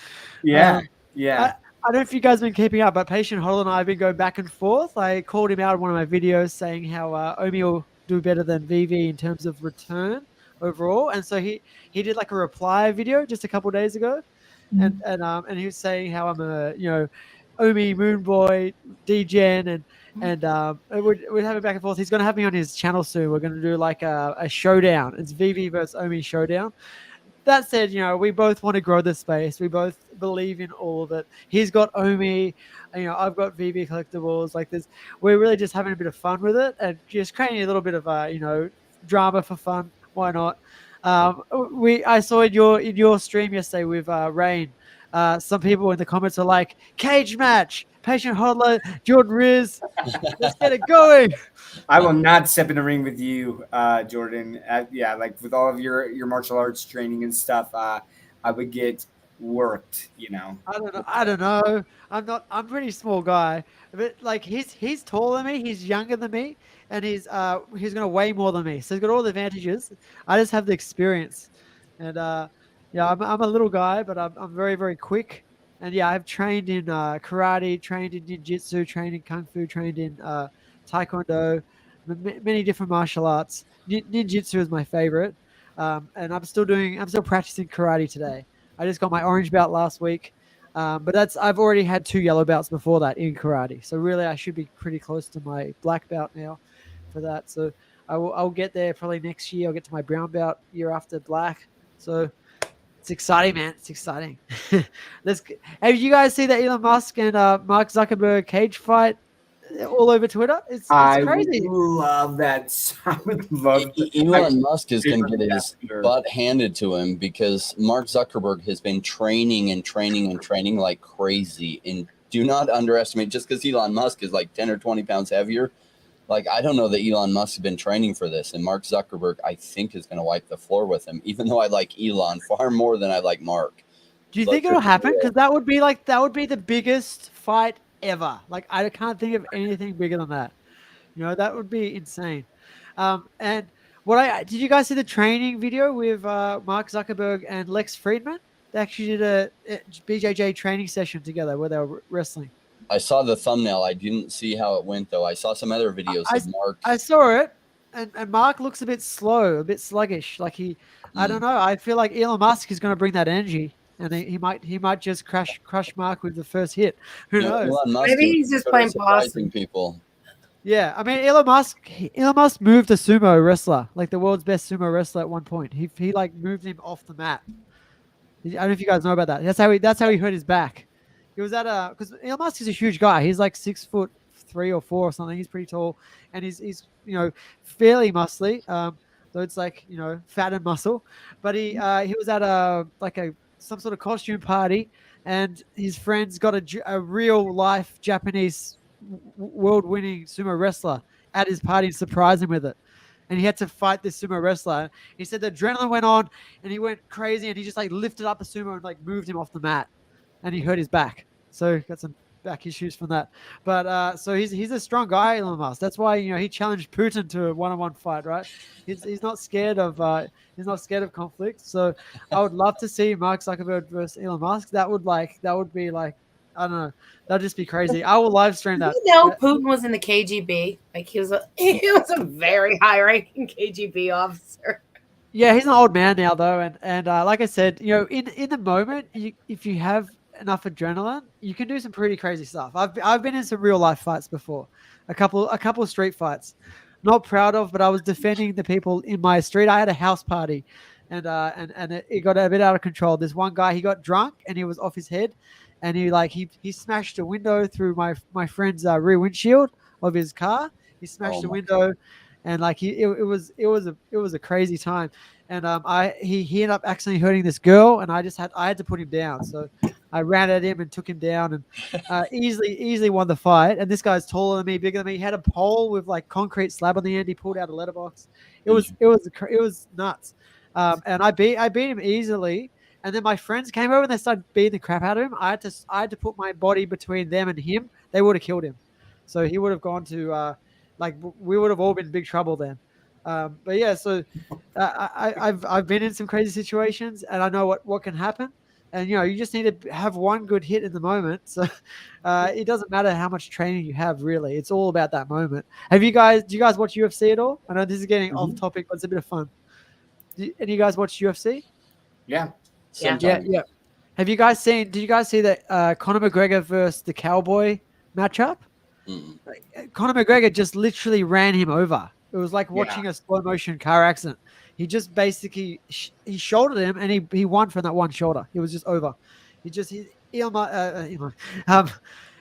Yeah. Yeah. I don't know if you guys have been keeping up, but Patient Hodler and I have been going back and forth. I called him out in one of my videos saying how Omi will do better than VeVe in terms of return overall. And so he did like a reply video just a couple of days ago. And he was saying how I'm a Omi Moon Boy degen and we're having back and forth. He's going to have me on his channel soon. We're going to do like a showdown. It's VeVe versus Omi showdown. That said, we both want to grow the space. We both believe in all of it. He's got Omi, I've got VeVe collectibles. Like this, we're really just having a bit of fun with it and just creating a little bit of drama for fun. Why not? I saw in your stream yesterday with Rain. Some people in the comments are like, cage match, Patient Hodler, Jordan Riz. Let's get it going. I will not step in the ring with you, Jordan. Yeah, like with all of your martial arts training and stuff, I would get worked. I don't know. I'm a pretty small guy, but like he's taller than me. He's younger than me, and he's gonna weigh more than me. So he's got all the advantages. I just have the experience, and I'm a little guy, but I'm very very quick. And yeah, I've trained in karate, trained in ninjutsu, trained in kung fu, trained in taekwondo, many different martial arts. Ninjutsu is my favorite, and I'm still practicing karate today. I just got my orange belt last week, but I've already had 2 yellow belts before that in karate. So really, I should be pretty close to my black belt now for that. So I'll get there probably next year. I'll get to my brown belt year after black. So it's exciting, man. It's exciting. Have you guys seen the Elon Musk and Mark Zuckerberg cage fight all over Twitter? It's crazy. I love that. I would love Elon Musk is going to get his butt handed to him because Mark Zuckerberg has been training and training and training like crazy. And do not underestimate, just because Elon Musk is like 10 or 20 pounds heavier. Like, I don't know that Elon Musk has been training for this. And Mark Zuckerberg, I think, is going to wipe the floor with him, even though I like Elon far more than I like Mark. Do you think it'll happen? Because that would be the biggest fight ever. Like, I can't think of anything bigger than that. That would be insane. And did you guys see the training video with Mark Zuckerberg and Lex Friedman? They actually did a BJJ training session together where they were wrestling. I saw the thumbnail. I didn't see how it went, though. I saw some other videos of Mark. I saw it, and Mark looks a bit slow, a bit sluggish. Like I don't know. I feel like Elon Musk is going to bring that energy. and he might just crush Mark with the first hit. Who knows? Elon Musk Maybe is he's just good at playing surprising possum. people. Yeah, I mean Elon Musk moved a sumo wrestler, like the world's best sumo wrestler at one point. He like moved him off the mat. I don't know if you guys know about that. That's how he hurt his back. He was at because Elon Musk is a huge guy. He's like 6'3" or 4" or something. He's pretty tall, and he's fairly muscly. So it's like fat and muscle. But he was at some sort of costume party, and his friends got a real life Japanese world winning sumo wrestler at his party and surprised him with it. And he had to fight this sumo wrestler. He said the adrenaline went on, and he went crazy, and he just like lifted up the sumo and like moved him off the mat, and he hurt his back. So got some back issues from that. But so he's a strong guy, Elon Musk. That's why he challenged Putin to a one-on-one fight, right? He's not scared of conflict. So I would love to see Mark Zuckerberg versus Elon Musk. That would be like, I don't know. That'd just be crazy. I will live stream that. You know, Putin was in the KGB. Like he was a very high ranking KGB officer. Yeah, he's an old man now though, and like I said, in the moment, if you have enough adrenaline, you can do some pretty crazy stuff. I've been in some real life fights before, a couple of street fights. Not proud of, but I was defending the people in my street. I had a house party, and it got a bit out of control. This one guy, he got drunk and he was off his head, and he smashed a window through my friend's rear windshield of his car. He smashed the window. And like it was a crazy time, and he ended up accidentally hurting this girl, and I had to put him down. So I ran at him and took him down, and easily won the fight. And this guy's taller than me, bigger than me. He had a pole with like concrete slab on the end. He pulled out a letterbox. It was nuts, and I beat him easily. And then my friends came over and they started beating the crap out of him. I had to put my body between them and him. They would have killed him, so he would have gone to. Like we would have all been in big trouble then. But yeah, so I've been in some crazy situations, and I know what can happen. And you just need to have one good hit in the moment. So it doesn't matter how much training you have, really. It's all about that moment. Do you guys watch UFC at all? I know this is getting off topic, but it's a bit of fun. Any of you guys watch UFC? Yeah. Yeah. Did you guys see that Conor McGregor versus the Cowboy matchup? Conor McGregor just literally ran him over. It was like watching a slow motion car accident. He just basically he shouldered him, and he won from that one shoulder. He was just over.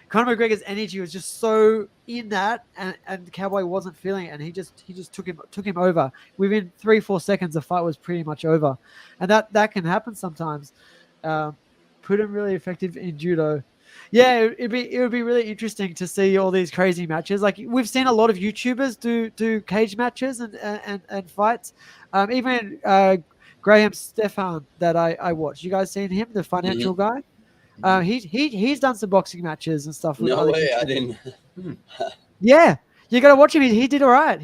Conor McGregor's energy was just so in that, and the Cowboy wasn't feeling it, and he just took him over. Within 3-4 seconds, the fight was pretty much over, and that can happen sometimes. Putin really effective in judo. Yeah, it would be really interesting to see all these crazy matches. Like we've seen a lot of YouTubers do cage matches and fights. Even Graham Stefan that I watched. You guys seen him, the financial guy? He's done some boxing matches and stuff. With No way, YouTubers. I didn't. Yeah, you got to watch him. He did all right.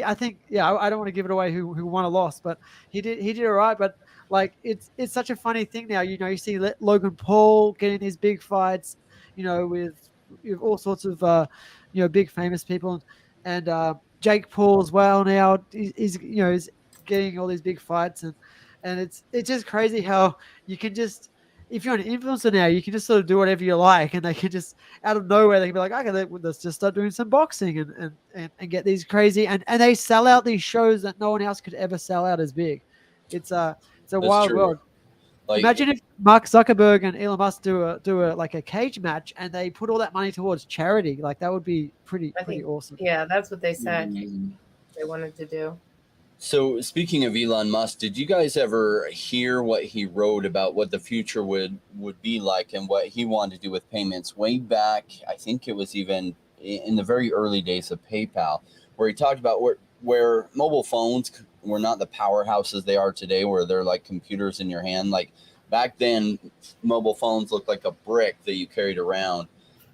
I think I don't want to give it away who won or lost, but he did all right. But like it's such a funny thing now. You see Logan Paul getting these big fights, with all sorts of big famous people, and Jake Paul as well. Now he's getting all these big fights, and it's just crazy how you can just. If you're an influencer now, you can just sort of do whatever you like, and they can just out of nowhere they can be like, okay, let's just start doing some boxing and get these crazy and they sell out these shows that no one else could ever sell out as big. It's a wild world. Like, imagine if Mark Zuckerberg and Elon Musk do a like a cage match and they put all that money towards charity. Like that would be pretty awesome. Yeah, that's what they said they wanted to do. So speaking of Elon Musk, did you guys ever hear what he wrote about what the future would be like and what he wanted to do with payments way back? I think it was even in the very early days of PayPal, where he talked about where mobile phones were not the powerhouses they are today, where they're like computers in your hand. Like back then, mobile phones looked like a brick that you carried around.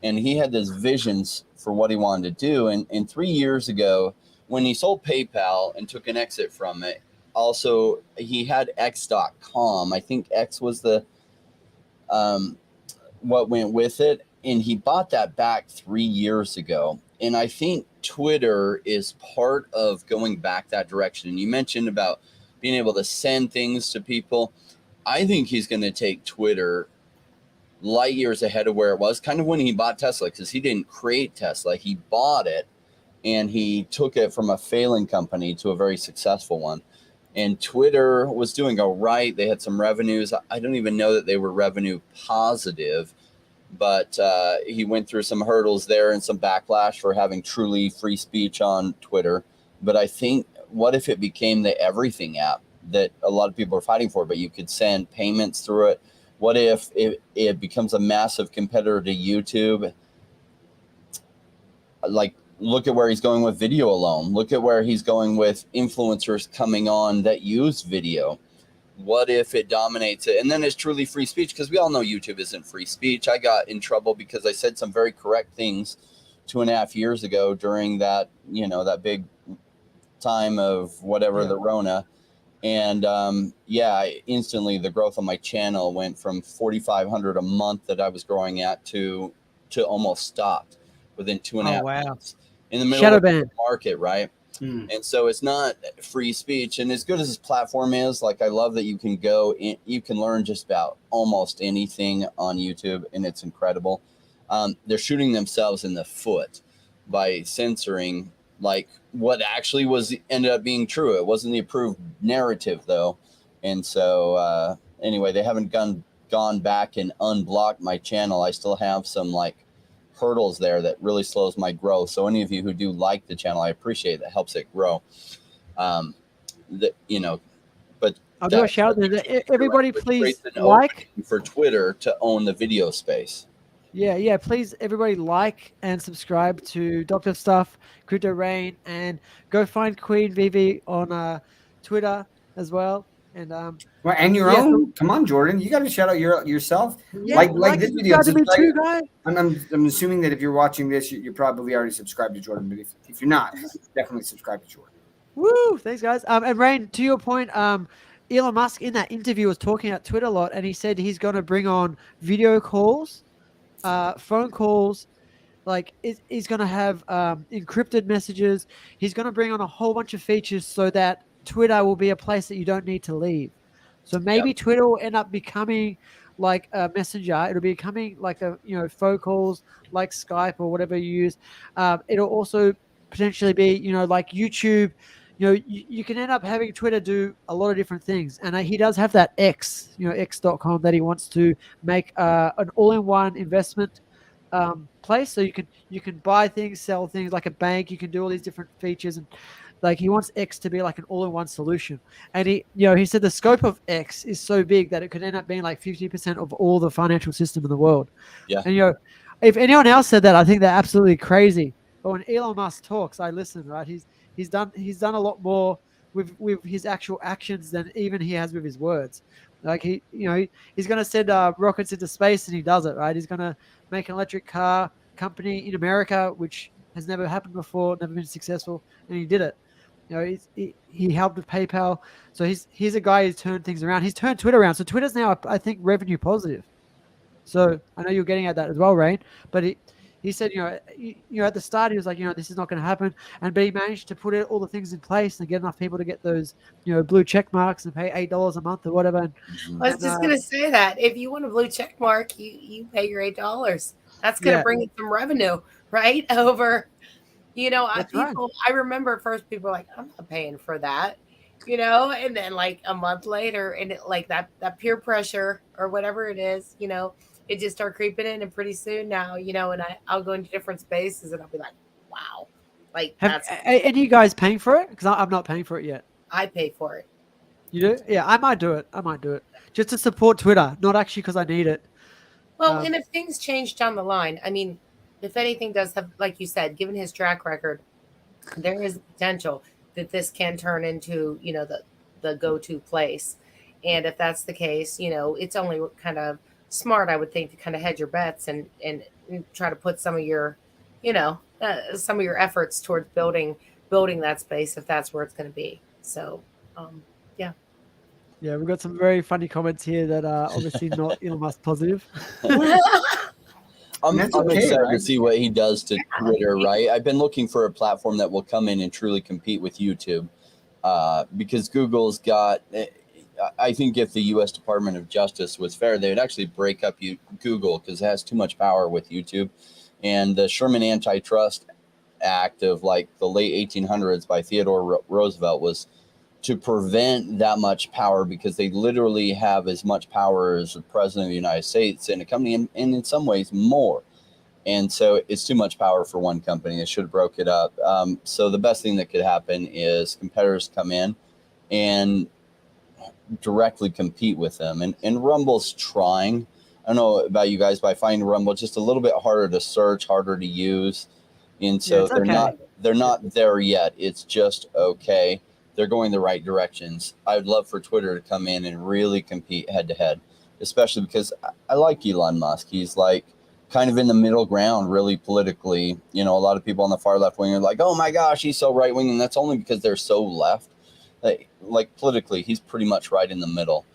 And he had these visions for what he wanted to do. And 3 years ago, when he sold PayPal and took an exit from it, also he had X.com. I think X was the what went with it, and he bought that back 3 years ago. And I think Twitter is part of going back that direction. And you mentioned about being able to send things to people. I think he's going to take Twitter light years ahead of where it was, kind of when he bought Tesla, because he didn't create Tesla. He bought it and he took it from a failing company to a very successful one. And Twitter was doing all right. They had some revenues. I don't even know that they were revenue positive, but he went through some hurdles there and some backlash for having truly free speech on Twitter. But I think, what if it became the everything app that a lot of people are fighting for, but you could send payments through it? What if it becomes a massive competitor to YouTube? Like, look at where he's going with video alone. Look at where he's going with influencers coming on that use video. What if it dominates it? And then it's truly free speech, because we all know YouTube isn't free speech. I got in trouble because I said some very correct things 2.5 years ago during that, that big time of whatever, the Rona. And instantly the growth on my channel went from 4,500 a month that I was growing at to almost stopped within 2.5 months in the middle of the market, right? And so it's not free speech. And as good as this platform is, like, I love that you can go in, you can learn just about almost anything on YouTube, and it's incredible. They're shooting themselves in the foot by censoring like what actually ended up being true. It wasn't the approved narrative though. And so anyway, they haven't gone back and unblocked my channel. I still have some like hurdles there that really slows my growth. So any of you who do like the channel, I appreciate that. Helps it grow. But I'll do a shout out. Everybody please like for Twitter to own the video space. Yeah. Please, everybody, like and subscribe to Dr. Stuff, Crypto Rain, and go find Queen VeVe on Twitter as well. And and your own. Come on, Jordan, you got to shout out yourself. Yeah, like this video. Too, guys. I'm assuming that if you're watching this, you're probably already subscribed to Jordan. But if you're not, definitely subscribe to Jordan. Woo! Thanks, guys. And Rain, to your point, Elon Musk in that interview was talking about Twitter a lot, and he said he's going to bring on video calls, phone calls, like he's going to have encrypted messages. He's going to bring on a whole bunch of features so that Twitter will be a place that you don't need to leave. So maybe Twitter will end up becoming like a messenger. It'll be becoming like phone calls, like Skype or whatever you use. It'll also potentially be, like YouTube. You can end up having Twitter do a lot of different things. And he does have that X, x.com, that he wants to make an all-in-one investment place. So you can buy things, sell things like a bank. You can do all these different features, and like he wants X to be like an all-in-one solution. And he said the scope of X is so big that it could end up being like 50% of all the financial system in the world. Yeah. And if anyone else said that, I think they're absolutely crazy. But when Elon Musk talks, I listen, right? He's done a lot more with his actual actions than even he has with his words. Like he's going to send rockets into space, and he does it, right? He's going to make an electric car company in America, which has never happened before, never been successful, and he did it. He helped with PayPal. So he's a guy who's turned things around. He's turned Twitter around. So Twitter's now, I think, revenue positive. So I know you're getting at that as well, Rain. But he said, at the start, he was like, this is not going to happen. But he managed to put all the things in place and get enough people to get those, blue check marks and pay $8 a month or whatever. I was just going to say that if you want a blue check mark, you pay your $8. That's going to bring in some revenue, right? Over, I remember first people were like, I'm not paying for that, and then like a month later, and that peer pressure or whatever it is, it just started creeping in, and pretty soon now, and I'll go into different spaces and I'll be like, wow, like are you guys paying for it? Because I'm not paying for it yet. I pay for it. You do? Yeah, I might do it just to support Twitter, not actually because I need it. Well, and if things change down the line, I mean, if anything does have, like you said, given his track record, there is potential that this can turn into, the go-to place. And if that's the case, it's only kind of smart, I would think, to kind of hedge your bets and try to put some of your, some of your efforts towards building that space if that's where it's going to be. So, yeah. Yeah, we've got some very funny comments here that are obviously not Elon Musk positive. I'm excited to see what he does to Twitter, right? I've been looking for a platform that will come in and truly compete with YouTube, because Google's got, I think if the U.S. Department of Justice was fair, they would actually break up Google because it has too much power with YouTube. And the Sherman Antitrust Act of like the late 1800s by Theodore Roosevelt was to prevent that much power, because they literally have as much power as the president of the United States and a company, and in some ways more. And so it's too much power for one company. It should have broke it up. So the best thing that could happen is competitors come in and directly compete with them. And Rumble's trying. I don't know about you guys, but I find Rumble just a little bit harder to search, harder to use. And so they're not there yet. It's just okay. They're going the right directions. I would love for Twitter to come in and really compete head to head, especially because I like Elon Musk. He's like kind of in the middle ground, really politically. You know, a lot of people on the far left wing are like, oh my gosh, he's so right wing. And that's only because they're so left. Like politically, he's pretty much right in the middle.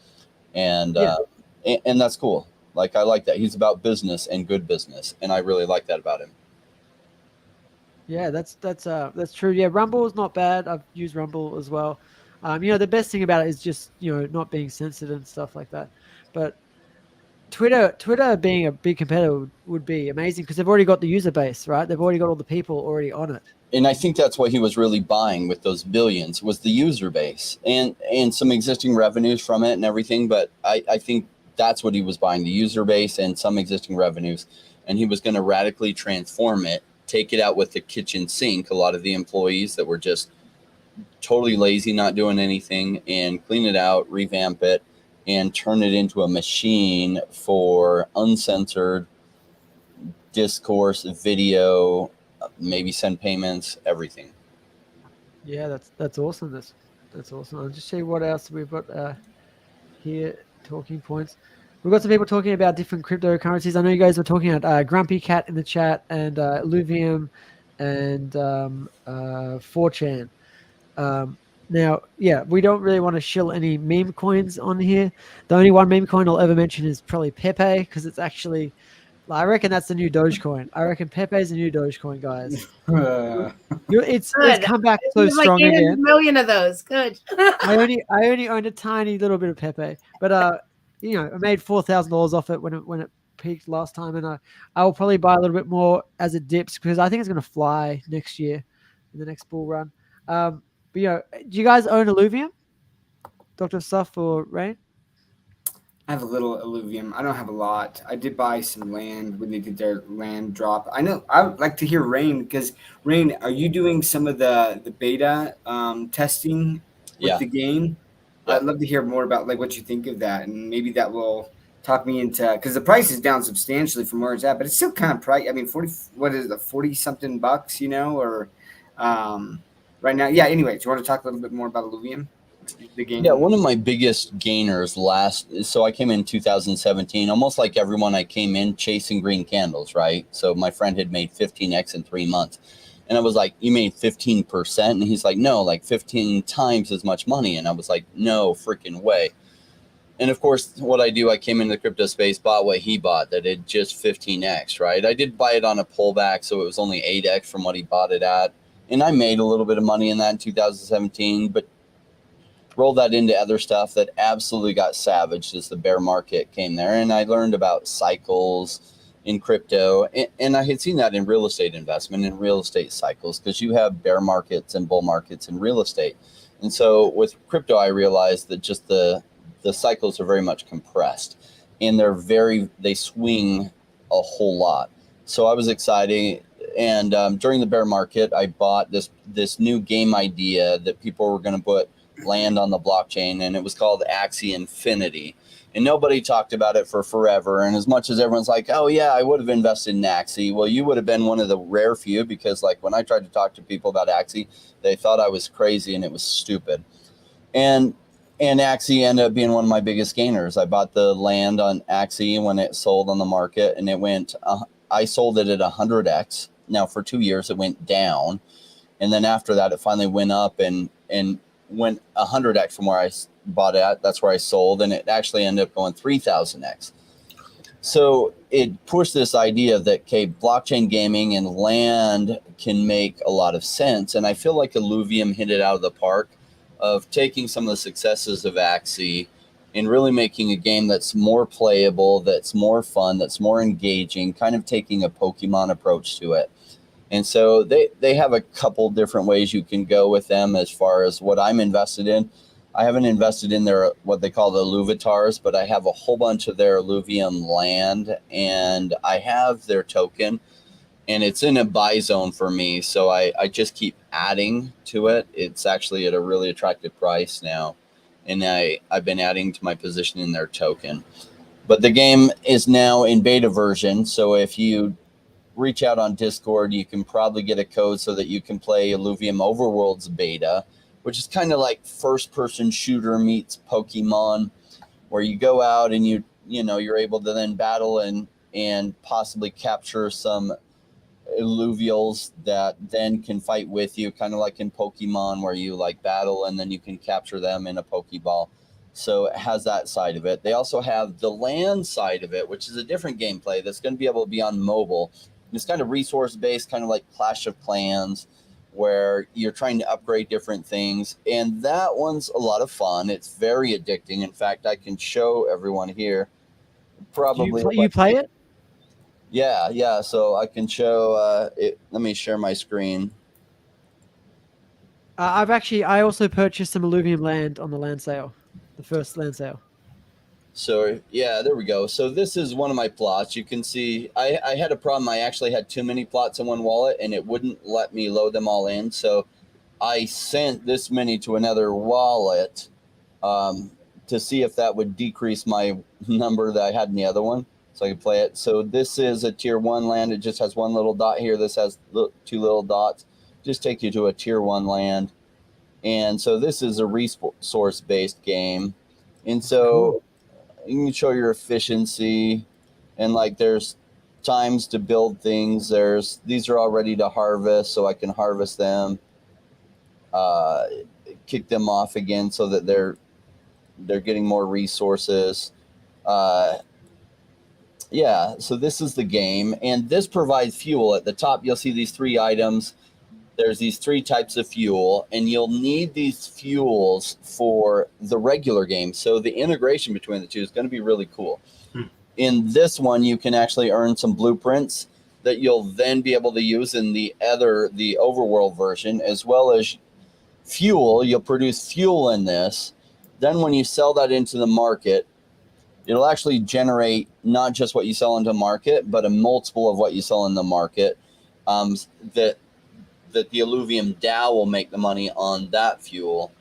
And that's cool. Like, I like that. He's about business and good business. And I really like that about him. Yeah, that's true. Yeah, Rumble is not bad. I've used Rumble as well. The best thing about it is just, not being censored and stuff like that. But Twitter being a big competitor would be amazing because they've already got the user base, right? They've already got all the people already on it. And I think that's what he was really buying with those billions, was the user base and some existing revenues from it and everything. But I think that's what he was buying, the user base and some existing revenues. And he was going to radically transform it, take it out with the kitchen sink, a lot of the employees that were just totally lazy, not doing anything, and clean it out, revamp it, and turn it into a machine for uncensored discourse, video, maybe send payments, everything. Yeah, that's awesome. That's awesome. I'll just see what else we've got here. Talking points. We've got some people talking about different cryptocurrencies. I know you guys were talking about Grumpy Cat in the chat and Luvium and 4chan. Now, yeah, we don't really want to shill any meme coins on here. The only one meme coin I'll ever mention is probably Pepe, because it's actually, I reckon that's the new Dogecoin. I reckon Pepe is the new Dogecoin, guys. It's come back so strong like again. A million of those. Good. I only owned a tiny little bit of Pepe, but I made $4,000 off it when it peaked last time, and I will probably buy a little bit more as it dips because I think it's going to fly next year in the next bull run. But do you guys own Illuvium, Dr. Stuff or Rain? I have a little Illuvium. I don't have a lot. I did buy some land when they did their land drop. I know I would like to hear Rain, because Rain, are you doing some of the beta testing with the game? Yeah. I'd love to hear more about like what you think of that, and maybe that will talk me into, because the price is down substantially from where it's at, but it's still kind of price. I mean, 40 something bucks, or right now. Yeah. Anyway, do you want to talk a little bit more about Illuvium? The game? Yeah, one of my biggest gainers so I came in 2017, almost like everyone, I came in chasing green candles, right? So my friend had made 15x in 3 months. And I was like, you made 15%? And he's like, no, like 15 times as much money. And I was like, no freaking way. And of course, what I do, I came into the crypto space, bought what he bought, that it just 15x, right? I did buy it on a pullback, so it was only 8x from what he bought it at. And I made a little bit of money in that in 2017, but rolled that into other stuff that absolutely got savaged as the bear market came there. And I learned about cycles in crypto. And I had seen that in real estate investment and real estate cycles, because you have bear markets and bull markets in real estate. And so with crypto, I realized that just the cycles are very much compressed, and they swing a whole lot. So I was excited. And during the bear market, I bought this new game idea that people were going to put land on the blockchain, and it was called Axie Infinity. And nobody talked about it for forever. And as much as everyone's like, oh yeah, I would have invested in Axie, well, you would have been one of the rare few, because like when I tried to talk to people about Axie, they thought I was crazy and it was stupid. And Axie ended up being one of my biggest gainers. I bought the land on Axie when it sold on the market, and it went, I sold it at 100x. Now for 2 years it went down, and then after that it finally went up and went 100x from where I bought it at. That's where I sold, and it actually ended up going 3000x. So it pushed this idea that blockchain gaming and land can make a lot of sense. And I feel like Illuvium hit it out of the park of taking some of the successes of Axie and really making a game that's more playable, that's more fun, that's more engaging, kind of taking a Pokemon approach to it. And so they have a couple different ways you can go with them as far as what I'm invested in. I haven't invested in their what they call the Alluviatars, but I have a whole bunch of their Alluvium land, and I have their token, and it's in a buy zone for me. So I just keep adding to it. It's actually at a really attractive price now, and I've been adding to my position in their token. But the game is now in beta version, so if you reach out on Discord, you can probably get a code so that you can play Alluvium Overworld's beta, which is kind of like first-person shooter meets Pokemon, where you go out and you're able to then battle and possibly capture some alluvials that then can fight with you, kind of like in Pokemon, where you like battle and then you can capture them in a Pokeball. So it has that side of it. They also have the land side of it, which is a different gameplay that's going to be able to be on mobile. It's kind of resource-based, kind of like Clash of Clans, where you're trying to upgrade different things. And that one's a lot of fun. It's very addicting. In fact, I can show everyone here. Probably. You play it? Yeah. So I can show it. Let me share my screen. I also purchased some Alluvium land on the land sale, the first land sale. So yeah, there we go. So this is one of my plots. You can see I had a problem. I actually had too many plots in one wallet, and it wouldn't let me load them all in. So I sent this many to another wallet to see if that would decrease my number that I had in the other one, so I could play it. So this is a tier 1 land. It just has one little dot here. This has 2 little dots. Just take you to a tier 1 land. And so this is a resource-based game. And so you can show your efficiency, and like there's times to build things. These are all ready to harvest, so I can harvest them, kick them off again so that they're getting more resources. Yeah, so this is the game, and this provides fuel. At the top, you'll see these 3 items. There's these 3 types of fuel, and you'll need these fuels for the regular game. So the integration between the two is going to be really cool. In this one, you can actually earn some blueprints that you'll then be able to use in the overworld version, as well as fuel. You'll produce fuel in this. Then when you sell that into the market, it'll actually generate not just what you sell into the market, but a multiple of what you sell in the market. That the Alluvium DAO will make the money on that fuel.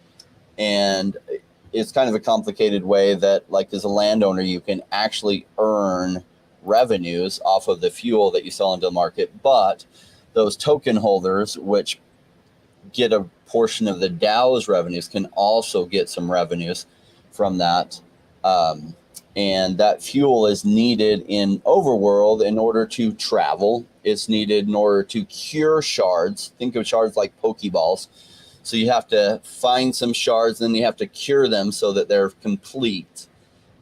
And it's kind of a complicated way that, like, as a landowner, you can actually earn revenues off of the fuel that you sell into the market. But those token holders, which get a portion of the DAO's revenues, can also get some revenues from that. And that fuel is needed in Overworld in order to travel. It's needed in order to cure shards. Think of shards like Pokeballs. So you have to find some shards, then you have to cure them so that they're complete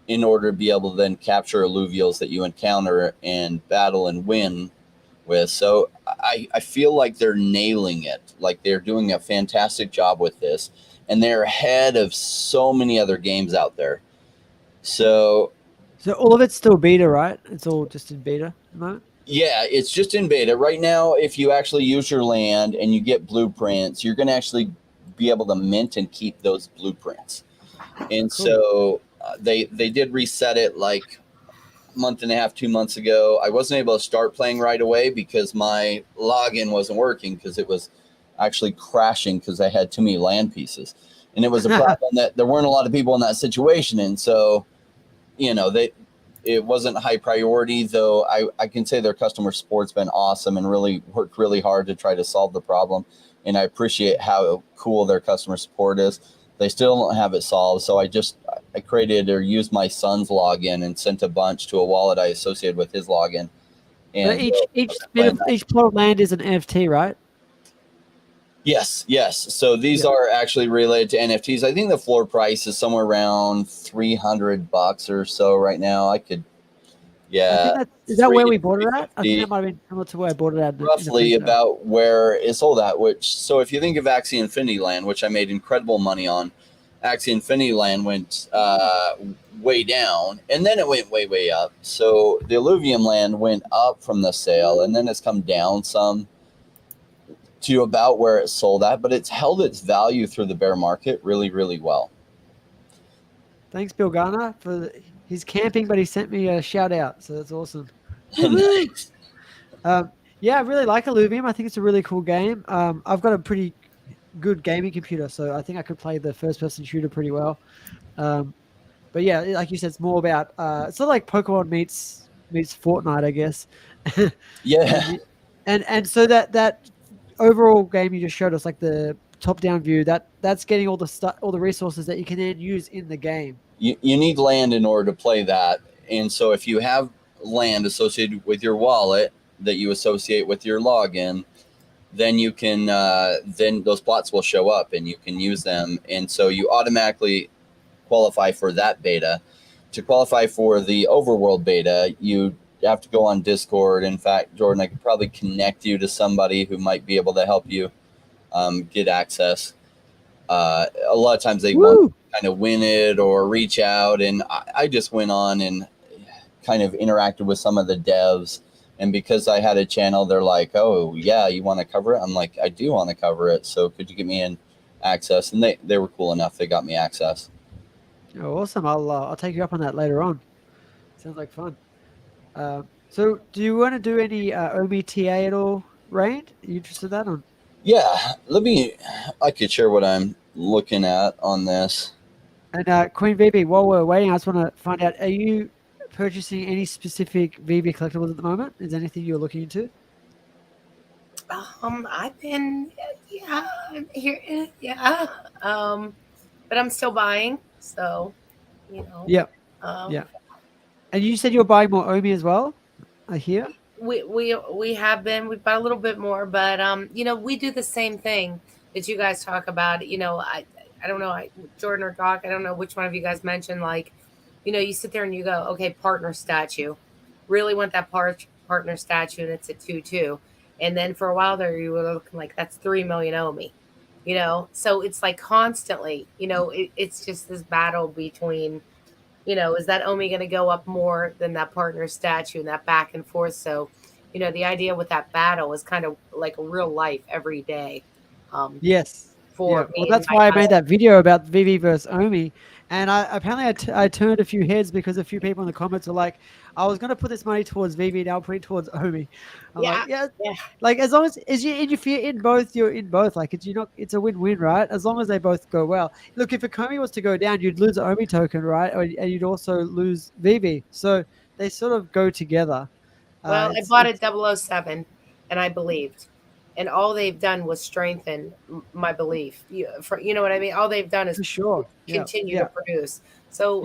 in order to be able to then capture alluvials that you encounter and battle and win with. So I feel like they're nailing it. Like, they're doing a fantastic job with this. And they're ahead of so many other games out there. So all of it's still beta, right? It's all just in beta at the moment? Yeah, it's just in beta. Right now, if you actually use your land and you get blueprints, you're going to actually be able to mint and keep those blueprints. And cool. So they did reset it like a month and a half, 2 months ago. I wasn't able to start playing right away because my login wasn't working, because it was actually crashing because I had too many land pieces. And it was a problem that there weren't a lot of people in that situation. And so, it wasn't high priority, though I can say their customer support's been awesome and really worked really hard to try to solve the problem. And I appreciate how cool their customer support is. They still don't have it solved. So I created or used my son's login and sent a bunch to a wallet I associated with his login. And each plot of land is an NFT, right? Yes. So these are actually related to NFTs. I think the floor price is somewhere around $300 or so right now. Is that where we bought it at? I think that might have been similar to where I bought it at. Roughly about where it's sold at. So if you think of Axie Infinity Land, which I made incredible money on, Axie Infinity Land went way down, and then it went way up. So the Illuvium land went up from the sale, and then it's come down some to about where it sold at, but it's held its value through the bear market really well. Thanks, Bill Garner, he's camping, but he sent me a shout out, so that's awesome. Nice. Yeah, I really like Illuvium. I think it's a really cool game. I've got a pretty good gaming computer, so I think I could play the first-person shooter pretty well. But yeah, like you said, it's more about it's sort of like Pokemon meets Fortnite, I guess. Yeah. and so that overall game you just showed us, like the top-down view, that's getting all the resources that you can then use in the game. You need land in order to play that, and so if you have land associated with your wallet that you associate with your login, then you can then those plots will show up and you can use them, and so you automatically qualify for that beta. To qualify for the overworld beta, you have to go on Discord. In fact, Jordan, I could probably connect you to somebody who might be able to help you get access. A lot of times they want to kind of win it or reach out, and I just went on and kind of interacted with some of the devs, and because I had a channel, they're like, oh yeah, you want to cover it? I'm like, I do want to cover it, so could you get me in access? And they were cool enough, they got me access. Oh, awesome. I'll take you up on that later on. Sounds like fun. So do you want to do any OMI TA at all, Rain? Are you interested in that one? Yeah, I could share what I'm looking at on this. And Queen VeVe, while we're waiting, I just want to find out, are you purchasing any specific VeVe collectibles at the moment? Is there anything you're looking into? I've been, here, but I'm still buying, so, Yeah. Yeah. And you said you're buying more OMI as well, I hear? We have been. We've bought a little bit more, but we do the same thing that you guys talk about. I don't know, Jordan or Doc, I don't know which one of you guys mentioned, like, you sit there and you go, okay, partner statue, really want that partner statue, and it's a 2-2, and then for a while there you were looking like that's 3 million OMI, so it's like constantly, it's just this battle between, is that OMI going to go up more than that partner statue, and that back and forth? So, the idea with that battle is kind of like a real life every day. Yes. Well, that's why I made that video about VeVe versus OMI. And I turned a few heads because a few people in the comments were like, I was going to put this money towards VeVe, now put it towards OMI. I'm like, yeah. Like, as long as if you're in both, you're in both. Like, it's a win-win, right? As long as they both go well. Look, if EcomiVerse was to go down, you'd lose an OMI token, right? And you'd also lose VeVe. So they sort of go together. Well, I bought it 007, and I believed. And all they've done was strengthen my belief. You know what I mean? All they've done is continue to produce. So,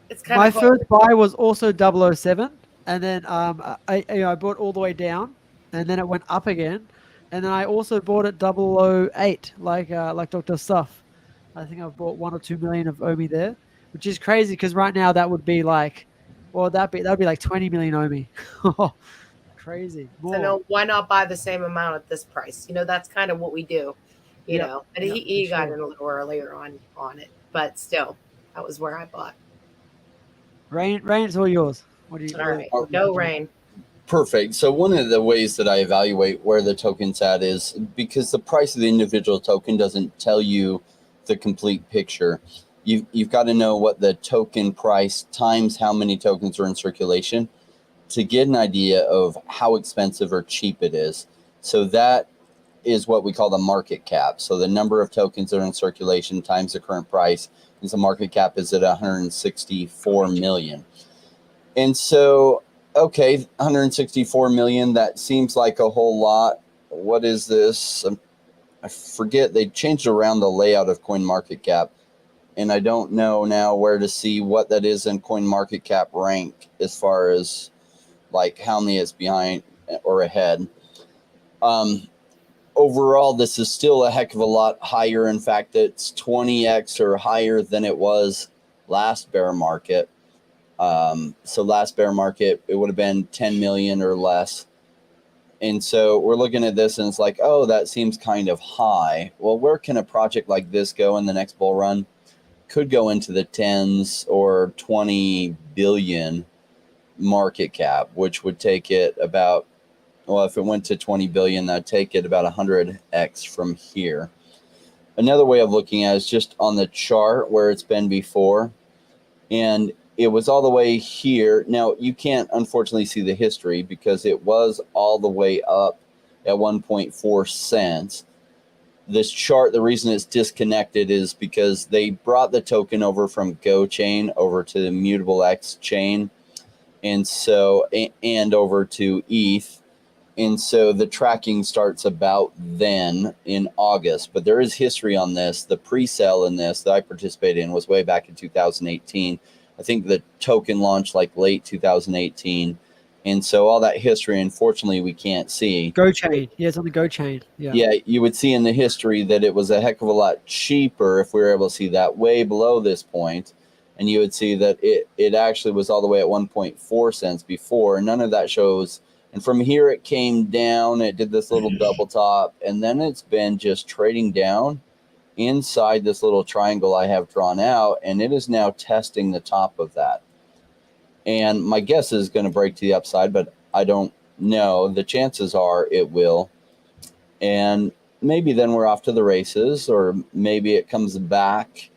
it's kind of my first buy was also 007. And then I bought all the way down, and then it went up again. And then I also bought it 008, like Dr. Stuff. I think I've bought 1 or 2 million of OMI there, which is crazy because right now that would be like, that would be like 20 million OMI. Crazy. More. So no, why not buy the same amount at this price? That's kind of what we do. But he got in a little earlier on it, but still, that was where I bought. Rain, it's all yours. What do you? All right, no Rain. Perfect. So one of the ways that I evaluate where the token's at is because the price of the individual token doesn't tell you the complete picture. You've got to know what the token price times how many tokens are in circulation to get an idea of how expensive or cheap it is. So that is what we call the market cap. So the number of tokens that are in circulation times the current price, and the market cap is at 164 million. And so, okay, 164 million, that seems like a whole lot. What is this? I forget, they changed around the layout of CoinMarketCap, and I don't know now where to see what that is in CoinMarketCap rank as far as like how many is behind or ahead. Overall, this is still a heck of a lot higher. In fact, it's 20x or higher than it was last bear market. So last bear market, it would have been 10 million or less. And so we're looking at this and it's like, oh, that seems kind of high. Well, where can a project like this go in the next bull run? Could go into the tens or 20 billion market cap, which would take it about, well, if it went to 20 billion, that'd take it about 100x from here. Another way of looking at it is just on the chart where it's been before. And it was all the way here. Now, you can't unfortunately see the history because it was all the way up at 1.4 cents. This chart, the reason it's disconnected is because they brought the token over from Go chain over to the Mutable X chain, and so and over to ETH. And so the tracking starts about then in August. But there is history on this. The pre-sale in this that I participated in was way back in 2018. I think the token launched like late 2018. And so all that history, unfortunately, we can't see. Go chain. Yeah, it's on the Go chain. Yeah, you would see in the history that it was a heck of a lot cheaper if we were able to see that way below this point. And you would see that it actually was all the way at 1.4 cents before. And none of that shows. And from here, it came down. It did this little double top. And then it's been just trading down inside this little triangle I have drawn out. And it is now testing the top of that. And my guess is going to break to the upside, but I don't know. The chances are it will. And maybe then we're off to the races, or maybe it comes back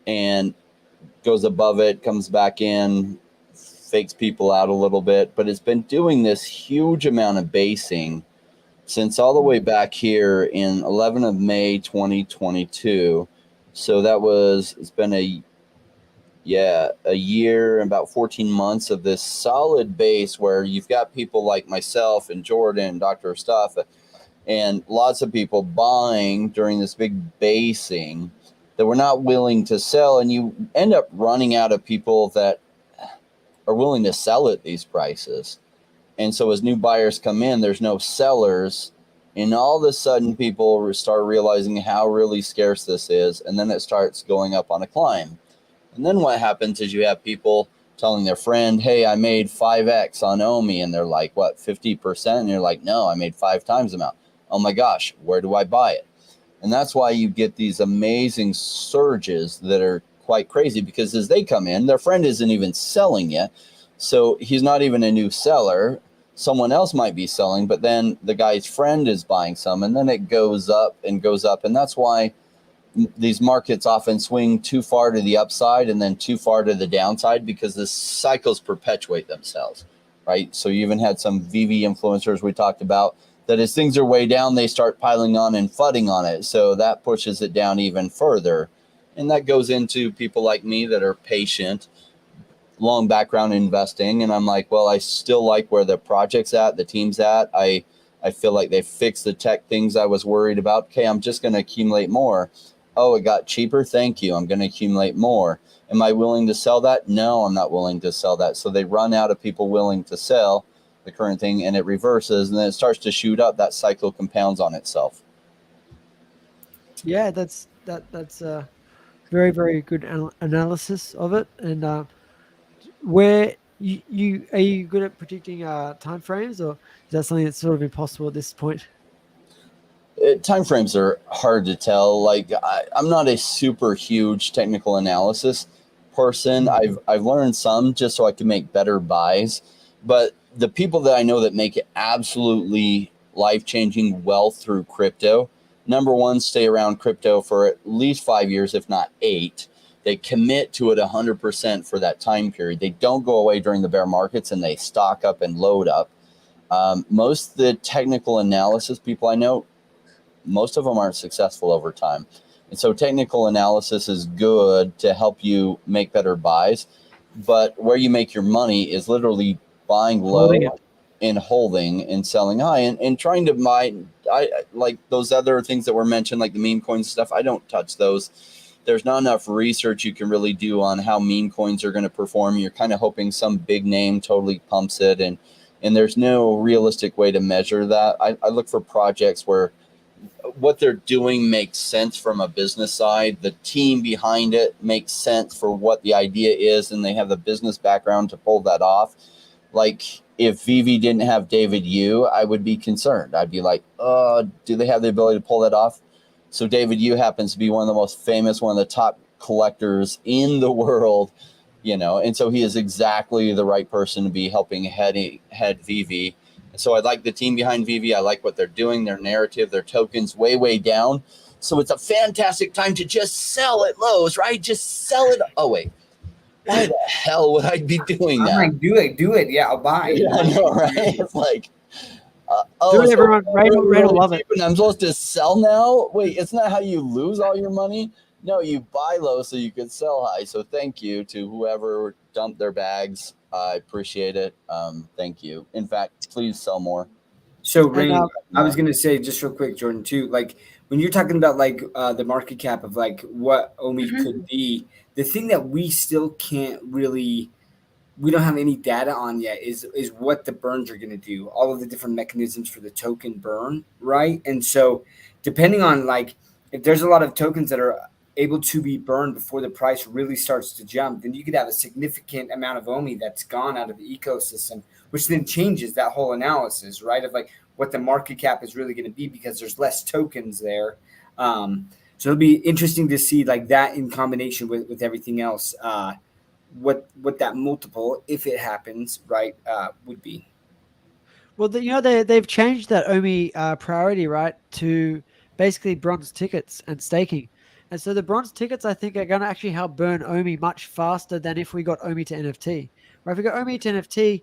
and goes above it, comes back in, fakes people out a little bit. But it's been doing this huge amount of basing since all the way back here in 11 of May 2022. So that was, it's been a year and about 14 months of this solid base where you've got people like myself and Jordan, Dr. Stuff, and lots of people buying during this big basing that were not willing to sell. And you end up running out of people that are willing to sell at these prices. And so as new buyers come in, there's no sellers. And all of a sudden, people start realizing how really scarce this is. And then it starts going up on a climb. And then what happens is you have people telling their friend, hey, I made 5x on OMI. And they're like, what, 50%? And you're like, no, I made 5 times the amount. Oh my gosh, where do I buy it? And that's why you get these amazing surges that are quite crazy, because as they come in, their friend isn't even selling yet. So he's not even a new seller. Someone else might be selling, but then the guy's friend is buying some, and then it goes up and goes up. And that's why these markets often swing too far to the upside and then too far to the downside, because the cycles perpetuate themselves, right? So you even had some VeVe influencers we talked about that as things are way down, they start piling on and fudding on it. So that pushes it down even further. And that goes into people like me that are patient, long background investing. And I'm like, well, I still like where the project's at, the team's at. I feel like they fixed the tech things I was worried about. Okay, I'm just going to accumulate more. Oh, it got cheaper. Thank you. I'm going to accumulate more. Am I willing to sell that? No, I'm not willing to sell that. So they run out of people willing to sell the current thing, and it reverses, and then it starts to shoot up. That cycle compounds on itself. Yeah, that's very, very good analysis of it. And where you are you good at predicting time frames, or is that something that's sort of impossible at this point? Time frames are hard to tell. Like I'm not a super huge technical analysis person. I've learned some just so I can make better buys. But the people that I know that make it absolutely life-changing wealth through crypto, number one, stay around crypto for at least 5 years, if not 8. They commit to it 100% for that time period. They don't go away during the bear markets, and they stock up and load up. Most of the technical analysis people I know, most of them aren't successful over time. And so technical analysis is good to help you make better buys. But where you make your money is literally buying low and holding and selling high, and trying to buy. I like those other things that were mentioned, like the meme coins stuff. I don't touch those. There's not enough research you can really do on how meme coins are going to perform. You're kind of hoping some big name totally pumps it, and there's no realistic way to measure that. I look for projects where what they're doing makes sense from a business side. The team behind it makes sense for what the idea is, and they have the business background to pull that off. Like if VeVe didn't have David Yu, I would be concerned. I'd be like, do they have the ability to pull that off? So David Yu happens to be one of the most famous, one of the top collectors in the world, and so he is exactly the right person to be helping head VeVe. And so I like the team behind VeVe. I like what they're doing, their narrative, their tokens way down. So it's a fantastic time to just sell at lows, right? Just sell it. Oh, wait. Why the hell would I be doing that? I'm like, do it. Yeah, I'll buy. Yeah, I know, right? It's like, do it, everyone. Rain will love it. I'm supposed to sell now? Wait, isn't that how you lose all your money? No, you buy low so you can sell high. So thank you to whoever dumped their bags. I appreciate it. Thank you. In fact, please sell more. So, Rain, I was going to say just real quick, Jordan, too, like when you're talking about like the market cap of like what OMI could be, the thing that we still can't really, we don't have any data on yet is what the burns are going to do, all of the different mechanisms for the token burn, right? And so depending on like, if there's a lot of tokens that are able to be burned before the price really starts to jump, then you could have a significant amount of OMI that's gone out of the ecosystem, which then changes that whole analysis, right? Of like what the market cap is really going to be because there's less tokens there. So it'll be interesting to see like that in combination with everything else, what that multiple, if it happens, right, would be. Well, they've changed that OMI priority, right, to basically bronze tickets and staking. And so the bronze tickets, I think, are going to actually help burn OMI much faster than if we got OMI to NFT. Or if we got OMI to NFT,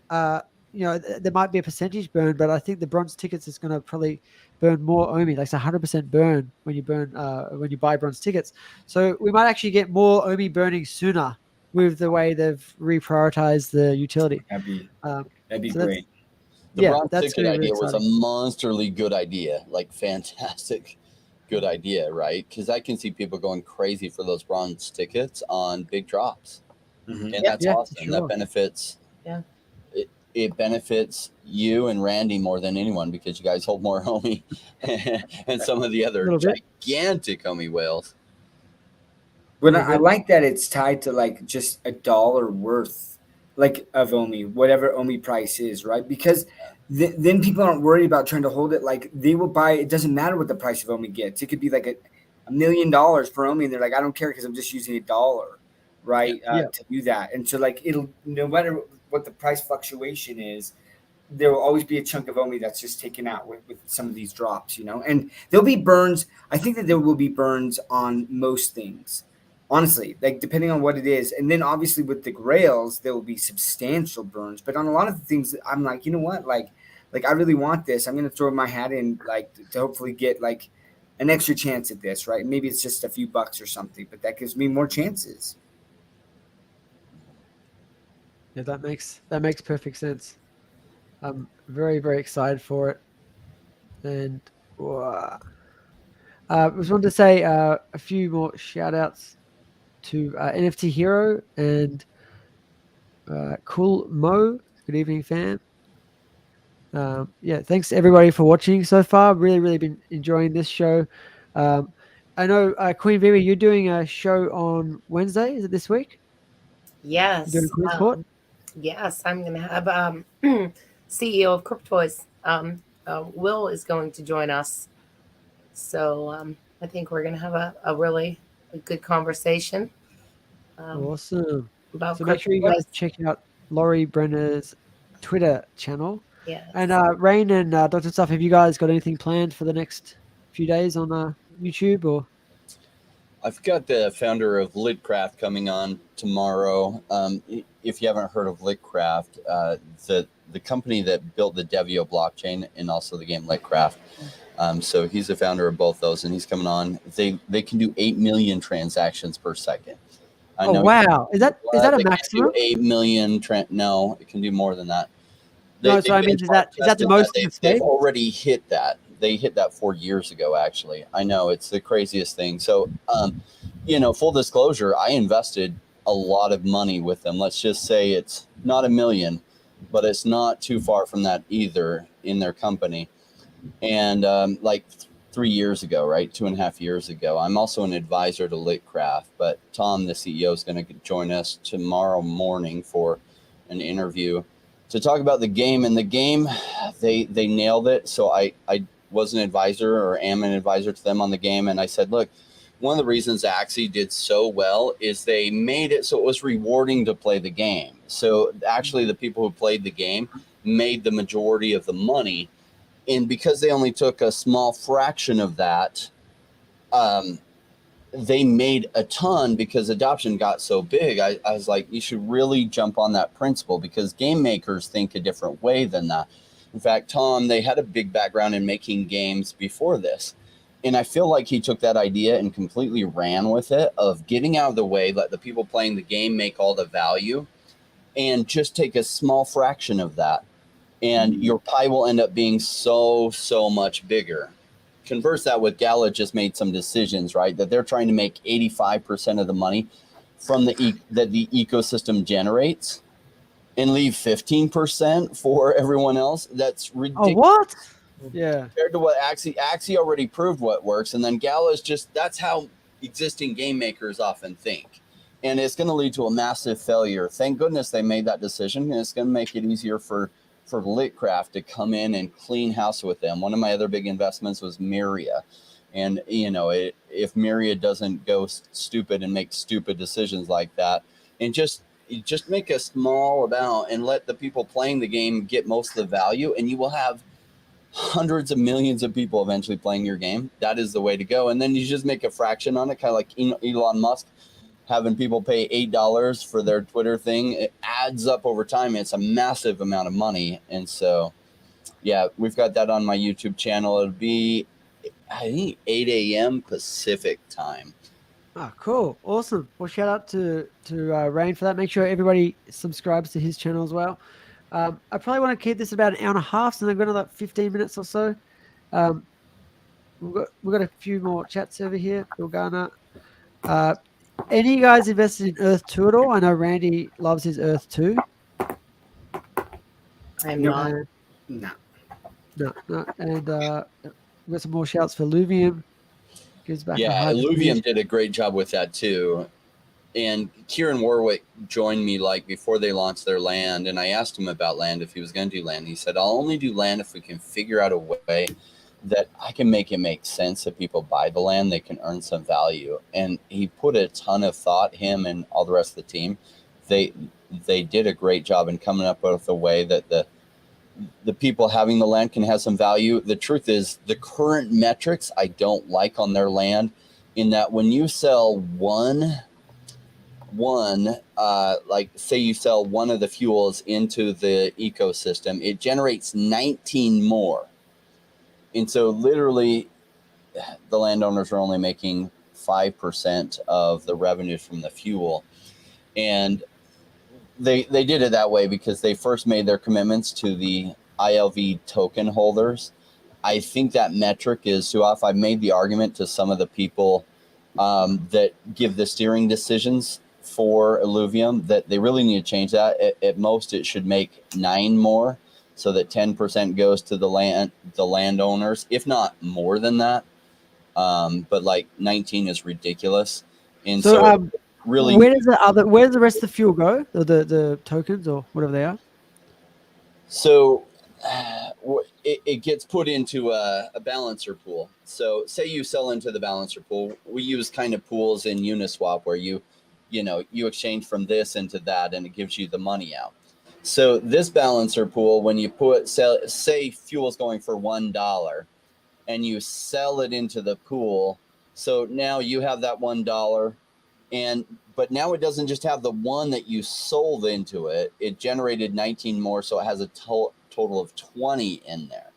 there might be a percentage burn, but I think the bronze tickets is going to probably burn more OMI. Like it's 100% burn when you buy bronze tickets. So we might actually get more OMI burning sooner with the way they've reprioritized the utility. That'd be so great. The bronze ticket idea was a monsterly good idea, like fantastic good idea, right? Because I can see people going crazy for those bronze tickets on big drops. And that's awesome. Sure. That benefits. Yeah. It benefits you and Randy more than anyone because you guys hold more OMI and some of the other gigantic OMI whales. But I like that it's tied to like just $1 worth like of OMI, whatever OMI price is, right? Because then people aren't worried about trying to hold it. Like they will buy. It doesn't matter what the price of OMI gets. It could be like $1 million for OMI, and they're like, I don't care because I'm just using $1, right, to do that. And so like it'll, no matter what the price fluctuation is, there will always be a chunk of OMI that's just taken out with some of these drops, And there'll be burns. I think that there will be burns on most things. Honestly, like depending on what it is. And then obviously with the grails, there will be substantial burns. But on a lot of the things, I'm like, you know what? Like I really want this. I'm going to throw my hat in like to hopefully get like an extra chance at this, right? Maybe it's just a few bucks or something, but that gives me more chances. Yeah, that makes perfect sense. I'm very, very excited for it. And I just wanted to say a few more shout outs to NFT Hero and Cool Mo. Good evening, fam. Thanks everybody for watching so far. Really, really been enjoying this show. I know Queen VeVe, you're doing a show on Wednesday. Is it this week? Yes. You're doing Queensport? Yes, I'm going to have CEO of Cryptoys. Will is going to join us. So I think we're going to have a really good conversation. Awesome. So make sure you guys check out Laurie Brenner's Twitter channel. Yes. And Rain and Dr. Stuff, have you guys got anything planned for the next few days on YouTube or? I've got the founder of Litcraft coming on tomorrow. If you haven't heard of Litcraft, the company that built the Devio blockchain and also the game Litcraft. So he's the founder of both those, and he's coming on. They can do 8 million transactions per second. Wow! Is that a maximum? 8 million. No, it can do more than that. Is that the most? They've already hit that. They hit that 4 years ago, actually. I know, it's the craziest thing. So, full disclosure, I invested a lot of money with them. Let's just say it's not 1 million, but it's not too far from that either in their company. And like 3 years ago, right? 2.5 years ago, I'm also an advisor to Litcraft, but Tom, the CEO, is going to join us tomorrow morning for an interview to talk about the game. And the game, they nailed it. So I was an advisor, or am an advisor to them on the game. And I said, look, one of the reasons Axie did so well is they made it so it was rewarding to play the game. So actually the people who played the game made the majority of the money. And because they only took a small fraction of that, they made a ton because adoption got so big. I was like, you should really jump on that principle, because game makers think a different way than that. In fact, Tom, they had a big background in making games before this. And I feel like he took that idea and completely ran with it, of getting out of the way, let the people playing the game make all the value, and just take a small fraction of that. And your pie will end up being so much bigger. Converse that with Gala just made some decisions, right? That they're trying to make 85% of the money from that the ecosystem generates, and leave 15% for everyone else. That's ridiculous. Oh, what? Yeah. Compared to what Axie already proved what works. And then Gala is just, that's how existing game makers often think. And it's going to lead to a massive failure. Thank goodness they made that decision. And it's going to make it easier for Litcraft to come in and clean house with them. One of my other big investments was Myria. And, if Myria doesn't go stupid and make stupid decisions like that, and just make a small amount and let the people playing the game get most of the value, and you will have hundreds of millions of people eventually playing your game. That is the way to go. And then you just make a fraction on it, kind of like Elon Musk having people pay $8 for their Twitter thing. It adds up over time. It's a massive amount of money. And so, yeah, we've got that on my YouTube channel. It'll be, I think, 8 a.m. Pacific time. Oh, cool. Awesome. Well, shout out to Rain for that. Make sure everybody subscribes to his channel as well. I probably want to keep this about an hour and a half, so I've got another 15 minutes or so. We've got a few more chats over here. Bill Garner. Any of you guys invested in Earth 2 at all? I know Randy loves his Earth 2. I'm not. No. No. And we've got some more shouts for Luvium. Gives back. Yeah, Luvium did a great job with that too. And Kieran Warwick joined me like before they launched their land, and I asked him about land, if he was going to do land. He said, I'll only do land if we can figure out a way that I can make it make sense. If people buy the land, they can earn some value. And he put a ton of thought, him and all the rest of the team. They did a great job in coming up with a way that the people having the land can have some value. The truth is, the current metrics I don't like on their land, in that when you sell one, like say you sell one of the fuels into the ecosystem, it generates 19 more. And so literally the landowners are only making 5% of the revenue from the fuel. And they did it that way because they first made their commitments to the ILV token holders. I think that metric is too off. I've made the argument to some of the people that give the steering decisions for Illuvium that they really need to change that. At most, it should make 9 more, so that 10% goes to the landowners, if not more than that. But like 19 is ridiculous. And so really, where does the rest of the fuel go? The tokens or whatever they are? So it gets put into a balancer pool. So say you sell into the balancer pool. We use kind of pools in Uniswap where you exchange from this into that, and it gives you the money out. So this balancer pool, when you say fuel's going for $1 and you sell it into the pool, so now you have that $1, but now it doesn't just have the one that you sold into it. It generated 19 more, so it has a total of 20 in there.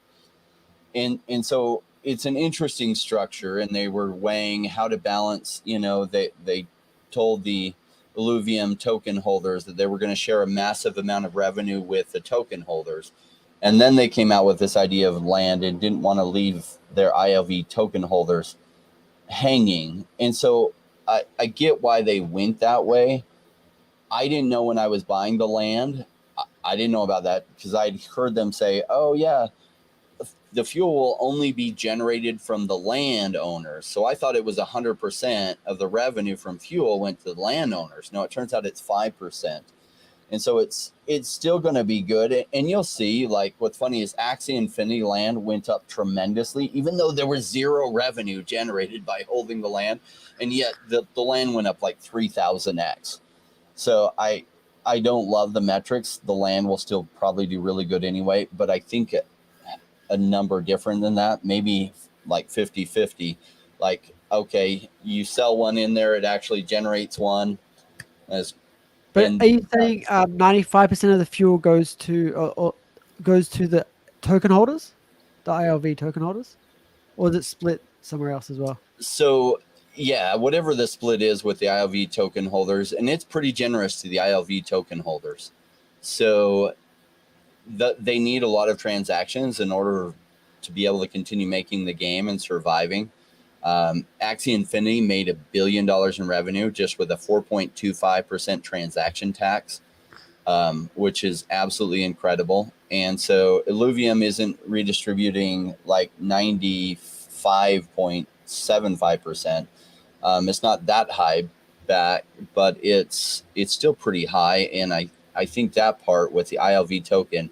And so it's an interesting structure, and they were weighing how to balance. They told the Illuvium token holders that they were going to share a massive amount of revenue with the token holders. And then they came out with this idea of land and didn't want to leave their ILV token holders hanging. And so I get why they went that way. I didn't know when I was buying the land. I didn't know about that because I'd heard them say, oh, yeah, the fuel will only be generated from the landowners. So I thought it was 100% of the revenue from fuel went to the landowners. No, it turns out it's 5%. And so it's still going to be good. And you'll see, like, what's funny is Axie Infinity land went up tremendously, even though there was zero revenue generated by holding the land. And yet the land went up like 3,000x. So I don't love the metrics. The land will still probably do really good anyway. But I think a number different than that, maybe like 50-50. Like, okay, you sell one in there, it actually generates one. But are you saying 95% of the fuel goes to or goes to the token holders, the ILV token holders, or is it split somewhere else as well? So yeah, whatever the split is with the ILV token holders, and it's pretty generous to the ILV token holders. So they need a lot of transactions in order to be able to continue making the game and surviving. Axie Infinity made $1 billion in revenue just with a 4.25% transaction tax, which is absolutely incredible. And so Illuvium isn't redistributing like 95.75%. It's not that high back, but it's still pretty high. And I think that part with the ILV token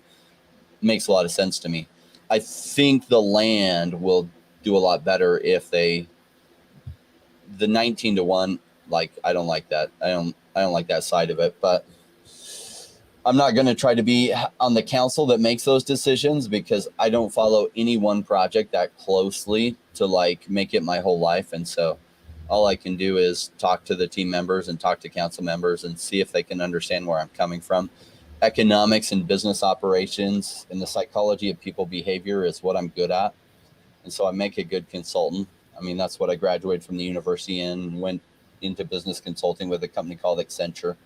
makes a lot of sense to me. I think the land will do a lot better if the 19-1, like, I don't like that. I don't like that side of it, but I'm not going to try to be on the council that makes those decisions because I don't follow any one project that closely to like make it my whole life. And so all I can do is talk to the team members and talk to council members and see if they can understand where I'm coming from. Economics and business operations and the psychology of people behavior is what I'm good at. And so I make a good consultant. I mean, that's what I graduated from the university and went into business consulting with a company called Accenture.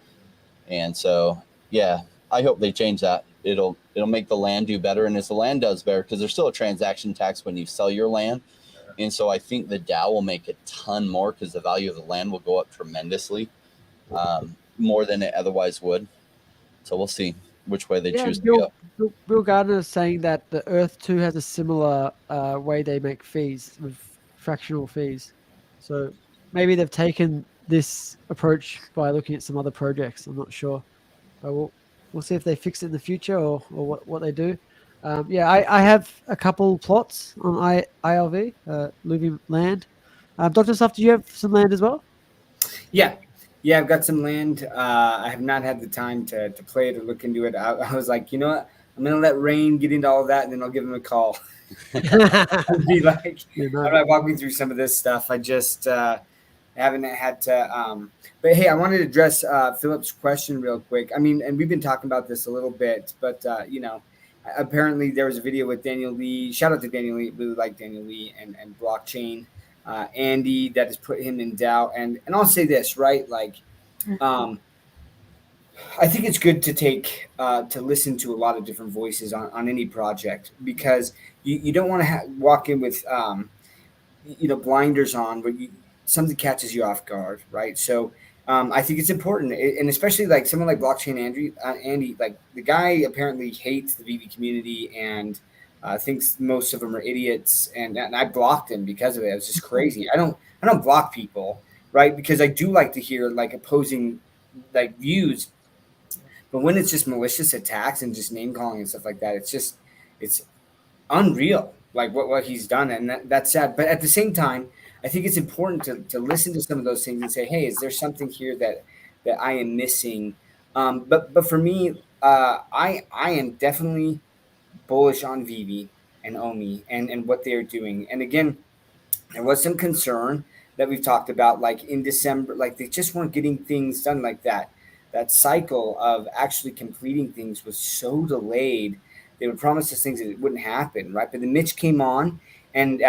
And so, yeah, I hope they change that. It'll make the land do better. And as the land does better, because there's still a transaction tax when you sell your land. And so I think the DAO will make a ton more because the value of the land will go up tremendously, more than it otherwise would. So we'll see which way they choose to go. Bill Gardner is saying that the Earth 2 has a similar way they make fees with fractional fees. So maybe they've taken this approach by looking at some other projects. I'm not sure. But we'll see if they fix it in the future or what they do. I have a couple plots on ILV, Luvium land. Dr. Stuff, do you have some land as well? Yeah, I've got some land. I have not had the time to play it or look into it. I was like, you know what? I'm going to let Rain get into all of that, and then I'll give him a call. I'll be like, how do I walk me through some of this stuff? I just haven't had to. But, hey, I wanted to address Philip's question real quick. I mean, and we've been talking about this a little bit, but, apparently there was a video with Daniel Lee. Shout out to Daniel Lee. Really like Daniel Lee and blockchain. Andy that has put him in doubt. And I'll say this, right? Like, I think it's good to take to listen to a lot of different voices on any project because you don't want to walk in with blinders on, but something catches you off guard, right? So I think it's important, and especially like someone like blockchain Andy, like the guy apparently hates the VeVe community and thinks most of them are idiots, and I blocked him because of it. It was just crazy. I don't block people, right? Because I do like to hear like opposing like views, but when it's just malicious attacks and just name calling and stuff like that, it's unreal, like what he's done, and that's sad. But at the same time, I think it's important to listen to some of those things and say, hey, is there something here that I am missing? But for me, I am definitely bullish on VeVe and Omi and what they're doing. And again, there was some concern that we've talked about, like in December, like they just weren't getting things done like that. That cycle of actually completing things was so delayed. They would promise us things that it wouldn't happen, right? But then Mitch came on and,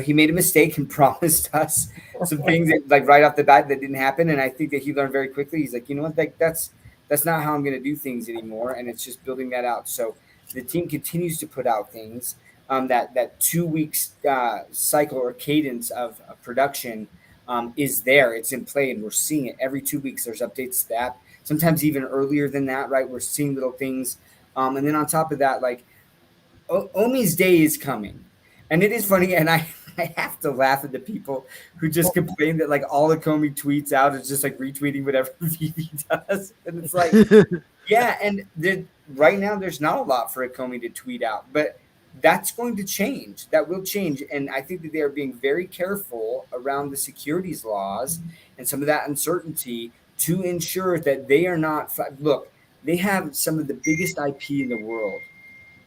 he made a mistake and promised us some things that, like right off the bat that didn't happen. And I think that he learned very quickly. He's like, you know what, that's not how I'm going to do things anymore. And it's just building that out. So the team continues to put out things. That 2 weeks cycle or cadence of production is there. It's in play, and we're seeing it every 2 weeks. There's updates to the app. Sometimes even earlier than that, right? We're seeing little things. And then on top of that, like Omi's day is coming. And it is funny, and I have to laugh at the people who just complain that like all the Ecomi tweets out is just like retweeting whatever VeVe does. And it's like, Yeah, and right now there's not a lot for Ecomi to tweet out, but that's going to change. That will change, and I think that they are being very careful around the securities laws and some of that uncertainty to ensure that they are not. Look, they have some of the biggest IP in the world.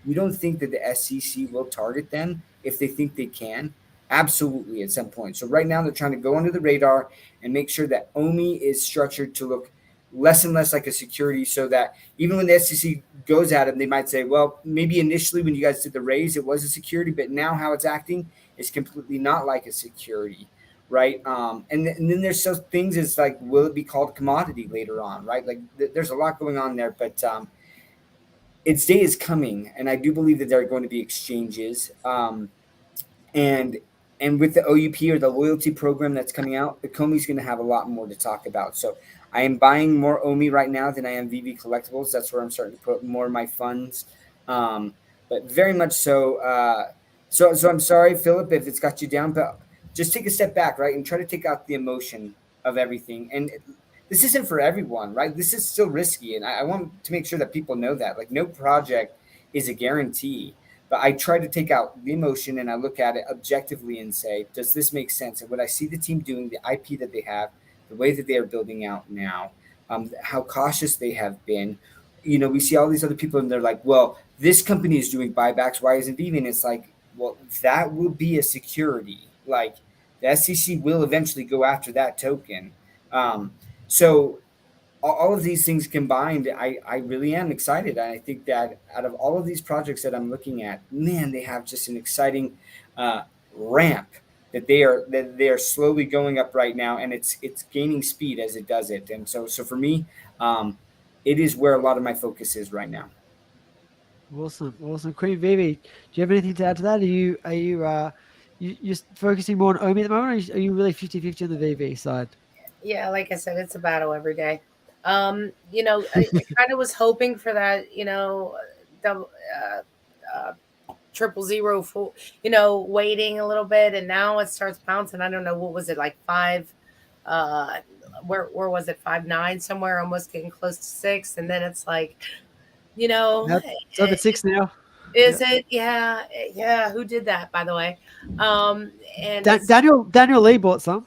You don't think that the SEC will target them if they think they can? Absolutely, at some point. So right now they're trying to go under the radar and make sure that OMI is structured to look less and less like a security, so that even when the SEC goes at them, they might say, well, maybe initially when you guys did the raise, it was a security, but now how it's acting is completely not like a security, right? And then there's some things as like, will it be called commodity later on, right? Like there's a lot going on there, but its day is coming, and I do believe that there are going to be exchanges. And with the OUP, or the loyalty program that's coming out, Ecomi's going to have a lot more to talk about. So I am buying more OMI right now than I am VeVe collectibles. That's where I'm starting to put more of my funds. But very much so. So I'm sorry, Philip, if it's got you down, but just take a step back, right, and try to take out the emotion of everything. And this isn't for everyone, right? This is still risky, and I want to make sure that people know that. Like, no project is a guarantee. But I try to take out the emotion, and I look at it objectively and say, does this make sense? And what I see the team doing, the IP that they have, the way that they are building out now, how cautious they have been. You know, we see all these other people, and they're like, well, this company is doing buybacks. Why isn't VeVe? And it's like, well, that will be a security. Like, the SEC will eventually go after that token. So all of these things combined, I really am excited. And I think that out of all of these projects that I'm looking at, man, they have just an exciting ramp that they are slowly going up right now, and it's gaining speed as it does it. And so for me, it is where a lot of my focus is right now. Awesome. Queen VeVe, do you have anything to add to that? Are you're focusing more on OMI at the moment, or are you really 50-50 on the VeVe side? Yeah, like I said, it's a battle every day. You know, I kind of was hoping for that, you know, double, 000 full, you know, waiting a little bit, and now it starts bouncing. I don't know, what was it, like 5, where was it, 5.9 somewhere, almost getting close to 6, and then it's like, you know, it's over 6 now. Is it? Yeah. Who did that, by the way? And Daniel Lee bought some.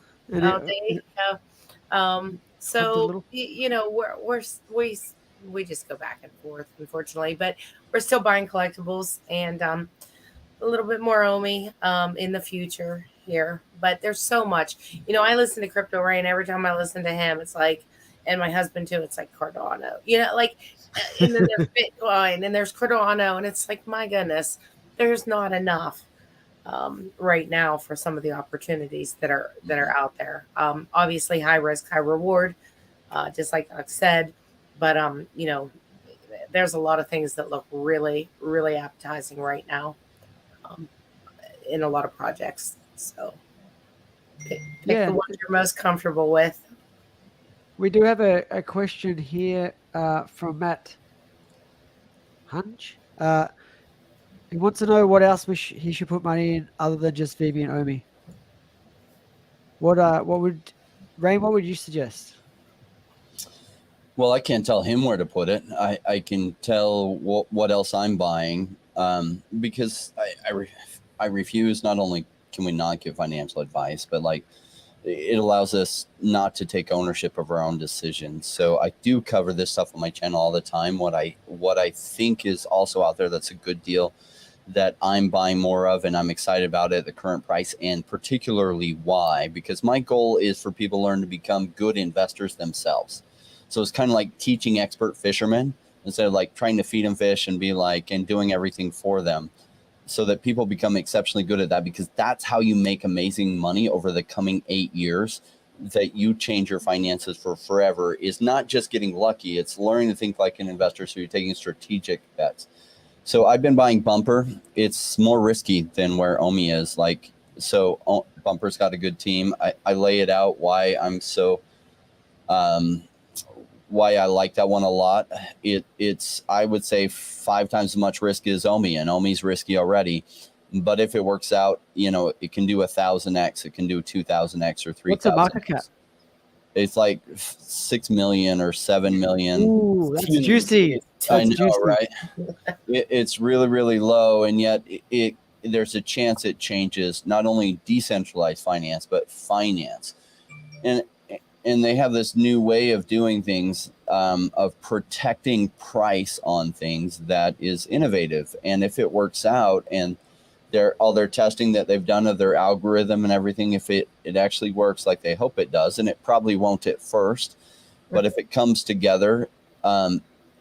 So you know, we just go back and forth, unfortunately, but we're still buying collectibles, and a little bit more OMI in the future here. But there's so much. You know, I listen to Crypto Rain. Every time I listen to him, it's like, and my husband too, it's like Cardano. You know, like, and then there's Bitcoin, and there's Cardano, and it's like, my goodness, there's not enough right now for some of the opportunities that are out there. Obviously, high risk, high reward, just like I said. But you know, there's a lot of things that look really, really appetizing right now in a lot of projects. So pick the one you're most comfortable with. We do have a question here from Matt Hunch. He wants to know what else he should put money in other than just VeVe and OMI. What would you suggest? Well, I can't tell him where to put it. I can tell what else I'm buying, because I refuse. Not only can we not give financial advice, but like, it allows us not to take ownership of our own decisions. So I do cover this stuff on my channel all the time. What I think is also out there that's a good deal that I'm buying more of, and I'm excited about it at the current price, and particularly why, because my goal is for people to learn to become good investors themselves. So it's kind of like teaching expert fishermen instead of like trying to feed them fish and be like, and doing everything for them, so that people become exceptionally good at that, because that's how you make amazing money over the coming 8 years, that you change your finances for forever. Is not just getting lucky. It's learning to think like an investor. So you're taking strategic bets. So I've been buying Bumper. It's more risky than where OMI is. Like, so Bumper's got a good team. I lay it out why I'm so, why I like that one a lot. It's I would say 5 times as much risk as OMI, and OMI's risky already. But if it works out, you know, it can do 1,000x, it can do 2,000x or 3,000x. What's the market cap? It's like 6 million or 7 million. Ooh, that's juicy. I That's know, juicy. right? It's really, really low, and yet there's a chance it changes not only decentralized finance but finance, and they have this new way of doing things, of protecting price on things that is innovative. And if it works out, and all their testing that they've done of their algorithm and everything, if it actually works like they hope it does, and it probably won't at first, but if it comes together,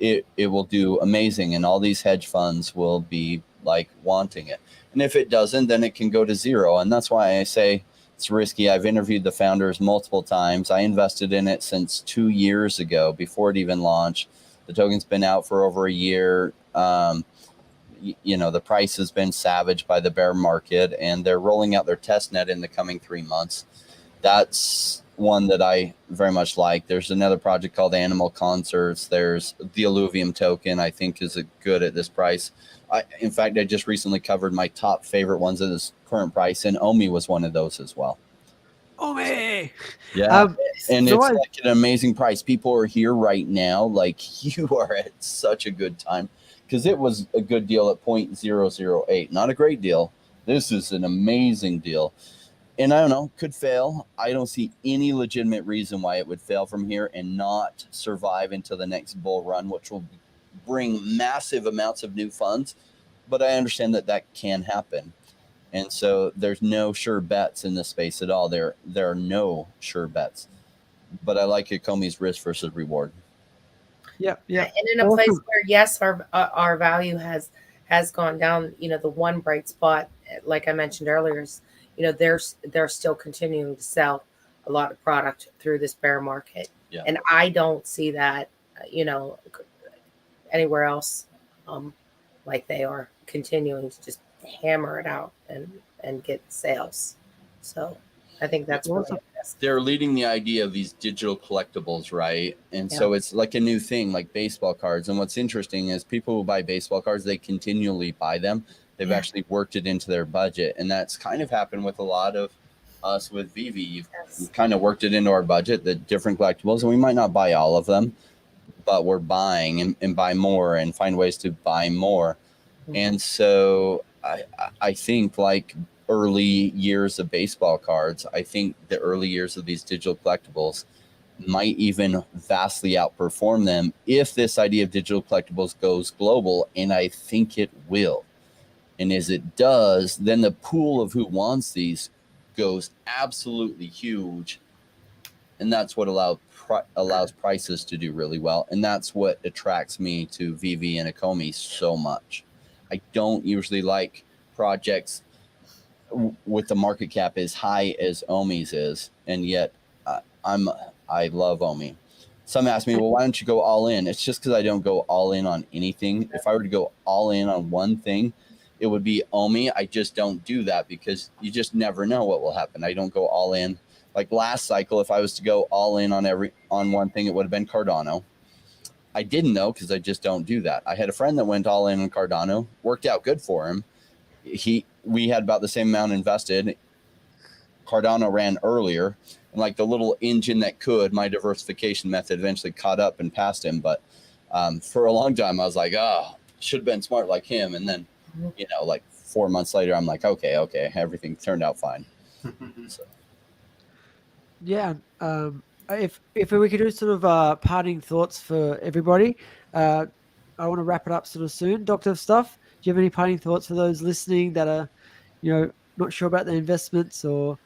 it will do amazing, and all these hedge funds will be like wanting it. And if it doesn't, then it can go to zero. And that's why I say it's risky. I've interviewed the founders multiple times. I invested in it since 2 years ago, before it even launched. The token's been out for over a year. The price has been savaged by the bear market, and they're rolling out their test net in the coming 3 months. That's one that I very much like. There's another project called Animal Concerts. There's the Alluvium token, I think is good at this price. In fact, I just recently covered my top favorite ones at this current price, and Omi was one of those as well. Omi! Yeah. And so it's like an amazing price. People are here right now. Like, you are at such a good time, because it was a good deal at 0.008. Not a great deal. This is an amazing deal. And I don't know, could fail. I don't see any legitimate reason why it would fail from here and not survive into the next bull run, which will bring massive amounts of new funds. But I understand that can happen. And so there's no sure bets in this space at all. There are no sure bets. But I like Ecomi's risk versus reward. Yeah. And in a place where, yes, our value has gone down, the one bright spot, like I mentioned earlier, is, they're still continuing to sell a lot of product through this bear market. Yeah. And I don't see that, anywhere else, like they are continuing to just hammer it out and get sales. So I think that's really interesting. They're leading the idea of these digital collectibles, right? And so it's like a new thing, like baseball cards. And what's interesting is people who buy baseball cards, they continually buy them. They've actually worked it into their budget. And that's kind of happened with a lot of us with VeVe. You've kind of worked it into our budget, the different collectibles, and we might not buy all of them, but we're buying and buy more and find ways to buy more. Mm-hmm. And so I think, like early years of baseball cards, I think the early years of these digital collectibles might even vastly outperform them if this idea of digital collectibles goes global, and I think it will. And as it does, then the pool of who wants these goes absolutely huge, and that's what allows prices to do really well. And that's what attracts me to VeVe and Ecomi so much. I don't usually like projects with the market cap as high as Omi's is, and yet I love Omi. Some ask me, well, why don't you go all in? It's just because I don't go all in on anything. If I were to go all in on one thing, it would be Omi. I just don't do that because you just never know what will happen. I don't go all in. Like last cycle, if I was to go all in on one thing, it would have been Cardano. I didn't know because I just don't do that. I had a friend that went all in on Cardano, worked out good for him. We had about the same amount invested. Cardano ran earlier, and like the little engine that could, my diversification method eventually caught up and passed him. But for a long time, I was like, should have been smart like him. And then, like 4 months later, I'm like, okay, everything turned out fine. So. Yeah. If we could do sort of parting thoughts for everybody, I want to wrap it up sort of soon. Dr. Stuff, do you have any parting thoughts for those listening that are, not sure about their investments, or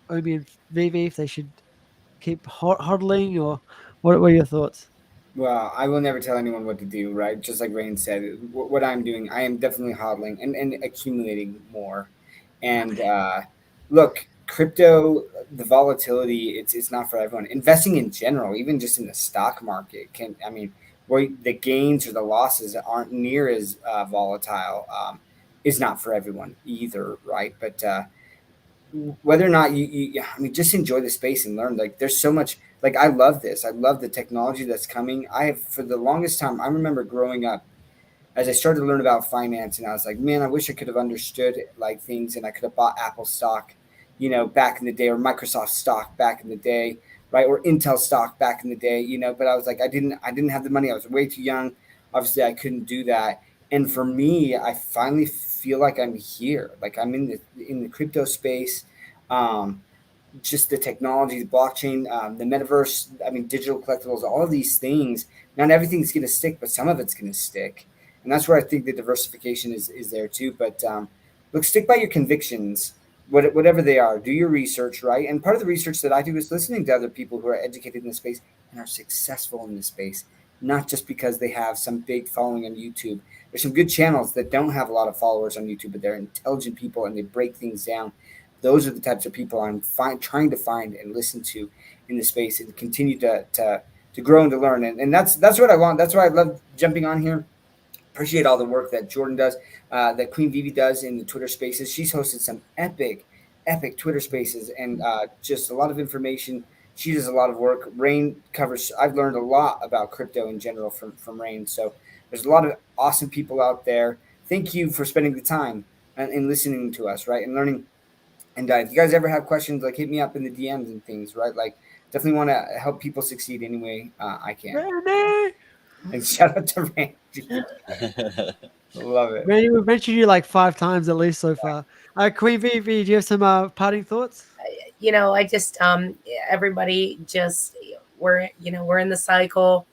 Omi and VeVe, if they should keep hodling, or what are your thoughts? Well, I will never tell anyone what to do, right? Just like Rain said, what I'm doing, I am definitely hodling and accumulating more. And look, crypto, the volatility, it's not for everyone. Investing in general, even just in the stock market, where the gains or the losses aren't near as volatile, is not for everyone either, right? But whether or not you just enjoy the space and learn. Like, there's so much. Like, I love this. I love the technology that's coming. I have, for the longest time, I remember growing up, as I started to learn about finance, and I was like, man, I wish I could have understood like things, and I could have bought Apple stock, back in the day, or Microsoft stock back in the day, right? Or Intel stock back in the day, you know, but I was like, I didn't have the money. I was way too young. Obviously I couldn't do that. And for me, I finally feel like I'm here. Like I'm in the crypto space. Just the technology, the blockchain, the metaverse, I mean, digital collectibles, all of these things. Not everything's going to stick, but some of it's going to stick. And that's where I think the diversification is there too. But look, stick by your convictions, whatever they are. Do your research, right? And part of the research that I do is listening to other people who are educated in the space and are successful in this space, not just because they have some big following on YouTube. There's some good channels that don't have a lot of followers on YouTube, but they're intelligent people and they break things down. Those are the types of people I'm trying to find and listen to in the space and continue to grow and to learn. And that's what I want. That's why I love jumping on here. Appreciate all the work that Jordan does, that Queen VeVe does in the Twitter spaces. She's hosted some epic Twitter spaces and just a lot of information. She does a lot of work. Rain covers. I've learned a lot about crypto in general from Rain. So there's a lot of awesome people out there. Thank you for spending the time and listening to us, right, and learning. And if you guys ever have questions, like hit me up in the DMs and things, right? Like definitely want to help people succeed any way I can. Randy! And shout out to Randy. Love it. Randy, we've mentioned you like 5 times at least so far. Queen VeVe, do you have some parting thoughts? You know, I just everybody just we're in the cycle.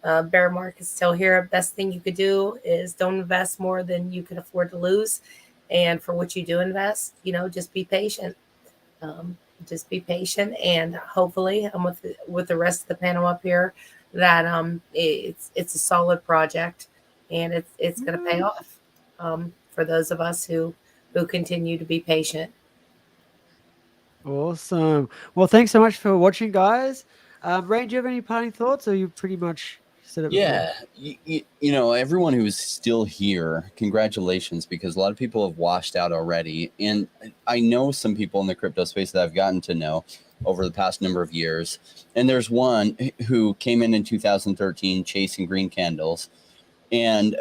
Bear market's still here. Best thing you could do is don't invest more than you can afford to lose. And for what you do invest, you know, just be patient. Just be patient, and hopefully, I'm with the rest of the panel up here that it's a solid project, and it's going to pay off for those of us who continue to be patient. Awesome. Well, thanks so much for watching, guys. Ray, do you have any parting thoughts, or you pretty much said it before? Yeah, you know, everyone who is still here, congratulations, because a lot of people have washed out already. And I know some people in the crypto space that I've gotten to know over the past number of years. And there's one who came in 2013 chasing green candles and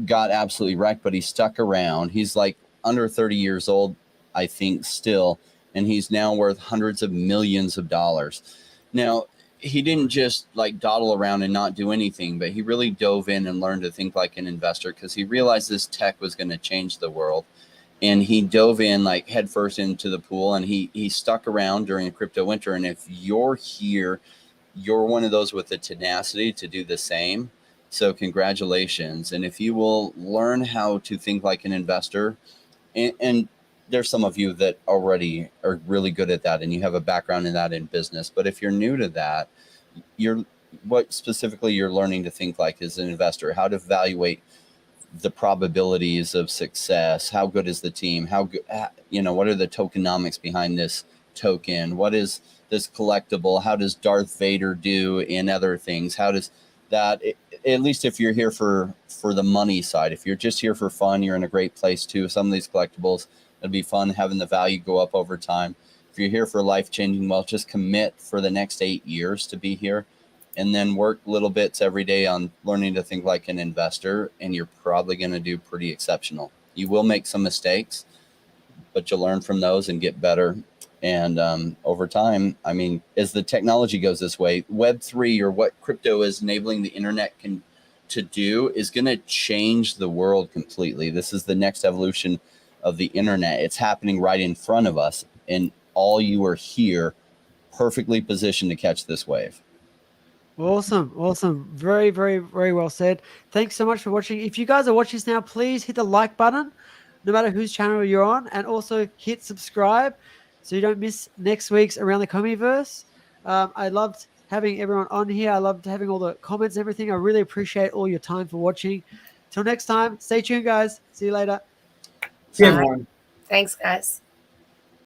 got absolutely wrecked, but he stuck around. He's like under 30 years old, I think, still, and he's now worth hundreds of millions of dollars. Now, he didn't just like dawdle around and not do anything, but he really dove in and learned to think like an investor because he realized this tech was going to change the world. And he dove in like headfirst into the pool, and he stuck around during the crypto winter. And if you're here, you're one of those with the tenacity to do the same. So congratulations. And if you will learn how to think like an investor, and there's some of you that already are really good at that and you have a background in that in business. But if you're new to that, what specifically you're learning to think like as an investor, how to evaluate the probabilities of success, how good is the team, how good, you know, what are the tokenomics behind this token, what is this collectible, how does Darth Vader do in other things, how does that, at least if you're here for the money side, if you're just here for fun, you're in a great place too. Some of these collectibles, it'd be fun having the value go up over time. If you're here for life-changing wealth, just commit for the next 8 years to be here and then work little bits every day on learning to think like an investor, and you're probably going to do pretty exceptional. You will make some mistakes, but you'll learn from those and get better. And over time, I mean, as the technology goes this way, Web3 or what crypto is enabling the internet to do is going to change the world completely. This is the next evolution of the internet. It's happening right in front of us, and all you are here perfectly positioned to catch this wave. Awesome. Very, very, very well said. Thanks so much for watching. If you guys are watching this now, please hit the like button, no matter whose channel you're on, and also hit subscribe so you don't miss next week's Around the EcomiVerse. I loved having everyone on here. I loved having all the comments and everything. I really appreciate all your time for watching. Till next time, stay tuned, guys. See you later. See you, everyone. Thanks, guys.